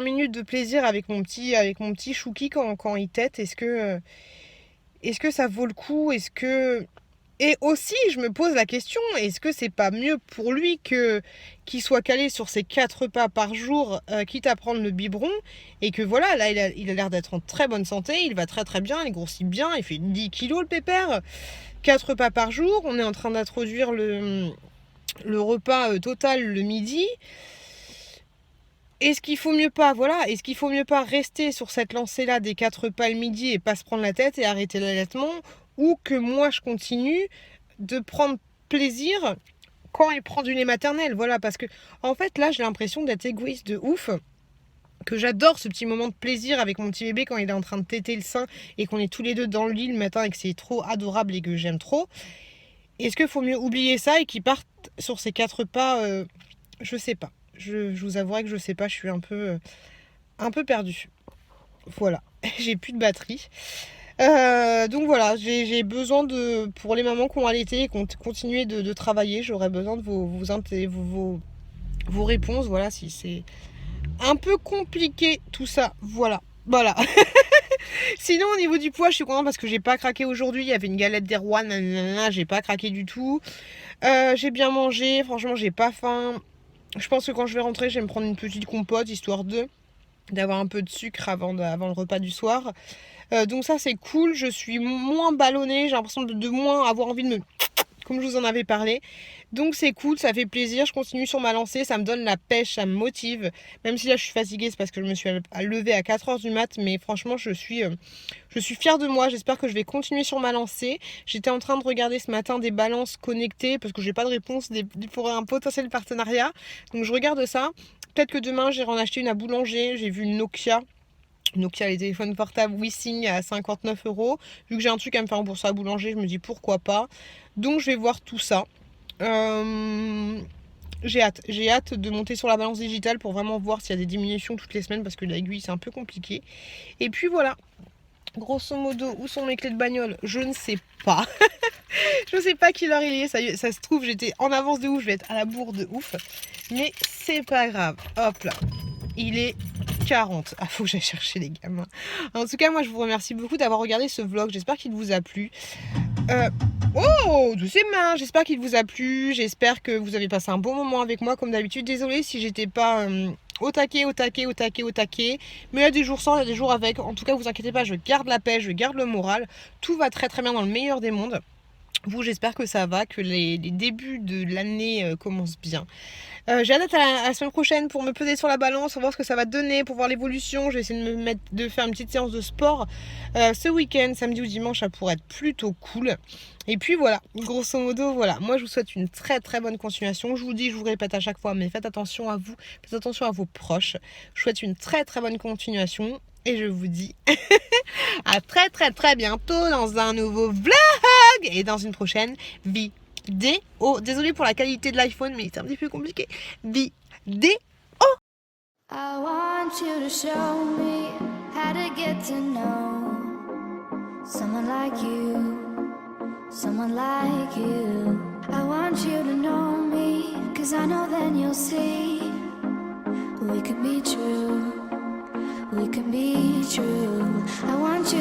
minutes de plaisir avec mon petit Chouki quand il tète. Est-ce que ça vaut le coup? Et aussi je me pose la question, est-ce que c'est pas mieux pour lui qu'il soit calé sur ses 4 repas par jour, quitte à prendre le biberon, et que voilà, là il a l'air d'être en très bonne santé, il va très très bien, il grossit bien, il fait 10 kilos le pépère, 4 repas par jour, on est en train d'introduire le repas total le midi. Est-ce qu'il faut mieux pas rester sur cette lancée-là des 4 repas le midi et pas se prendre la tête et arrêter l'allaitement, ou que moi je continue de prendre plaisir quand il prend du lait maternel, voilà, parce que en fait là j'ai l'impression d'être égoïste de ouf, que j'adore ce petit moment de plaisir avec mon petit bébé quand il est en train de téter le sein et qu'on est tous les deux dans le lit le matin et que c'est trop adorable et que j'aime trop. Est-ce qu'il faut mieux oublier ça et qu'il parte sur ces 4 repas? Je sais pas. Je vous avouerai que je sais pas, je suis un peu perdue. Voilà, j'ai plus de batterie. Donc voilà, j'ai besoin pour les mamans qui ont allaité et qui ont continué de travailler, j'aurais besoin de vos réponses. Voilà, si c'est un peu compliqué tout ça. Voilà. Sinon au niveau du poids, je suis contente parce que j'ai pas craqué aujourd'hui. Il y avait une galette d'Erwan, j'ai pas craqué du tout. J'ai bien mangé, franchement j'ai pas faim. Je pense que quand je vais rentrer, je vais me prendre une petite compote histoire d'avoir un peu de sucre avant le repas du soir. Donc ça c'est cool, je suis moins ballonnée, j'ai l'impression de moins avoir envie de me comme je vous en avais parlé. Donc c'est cool, ça fait plaisir, je continue sur ma lancée, ça me donne la pêche, ça me motive. Même si là je suis fatiguée, c'est parce que je me suis levée à 4h du mat, mais franchement je suis fière de moi, j'espère que je vais continuer sur ma lancée. J'étais en train de regarder ce matin des balances connectées, parce que j'ai pas de réponse pour un potentiel partenariat. Donc je regarde ça, peut-être que demain j'irai en acheter une à Boulanger, j'ai vu une Nokia, les téléphones portables WeSing à 59 €. Vu que j'ai un truc à me faire rembourser à Boulanger, je me dis pourquoi pas. Donc je vais voir tout ça. J'ai hâte de monter sur la balance digitale pour vraiment voir s'il y a des diminutions toutes les semaines parce que l'aiguille c'est un peu compliqué. Et puis voilà, grosso modo, où sont mes clés de bagnole? Je ne sais pas. Je ne sais pas quelle heure il est, ça se trouve j'étais en avance de ouf, je vais être à la bourre de ouf. Mais c'est pas grave, hop là, il est 40. Ah, faut que j'aille chercher les gamins. En tout cas, moi je vous remercie beaucoup d'avoir regardé ce vlog, j'espère qu'il vous a plu. Oh, doucement, j'espère qu'il vous a plu, j'espère que vous avez passé un bon moment avec moi comme d'habitude. Désolée si j'étais pas au taquet, mais il y a des jours sans, il y a des jours avec. En tout cas, vous inquiétez pas, je garde la pêche, je garde le moral, tout va très très bien dans le meilleur des mondes. Vous, j'espère que ça va, que les débuts de l'année commencent bien. J'ai hâte à la semaine prochaine pour me peser sur la balance, pour voir ce que ça va donner, pour voir l'évolution. Je vais essayer de faire une petite séance de sport ce week-end, samedi ou dimanche, ça pourrait être plutôt cool. Et puis voilà, grosso modo, voilà. Moi, je vous souhaite une très très bonne continuation. Je vous dis, je vous répète à chaque fois, mais faites attention à vous, faites attention à vos proches. Je vous souhaite une très très bonne continuation. Et je vous dis à très très très bientôt dans un nouveau vlog et dans une prochaine vidéo. Désolée pour la qualité de l'iPhone, mais c'est un petit peu compliqué. Vidéo. I want you to show me how to get to know someone like you, someone like you. I want you to know me, 'cause I know then you'll see we could be true, we can be true. I want you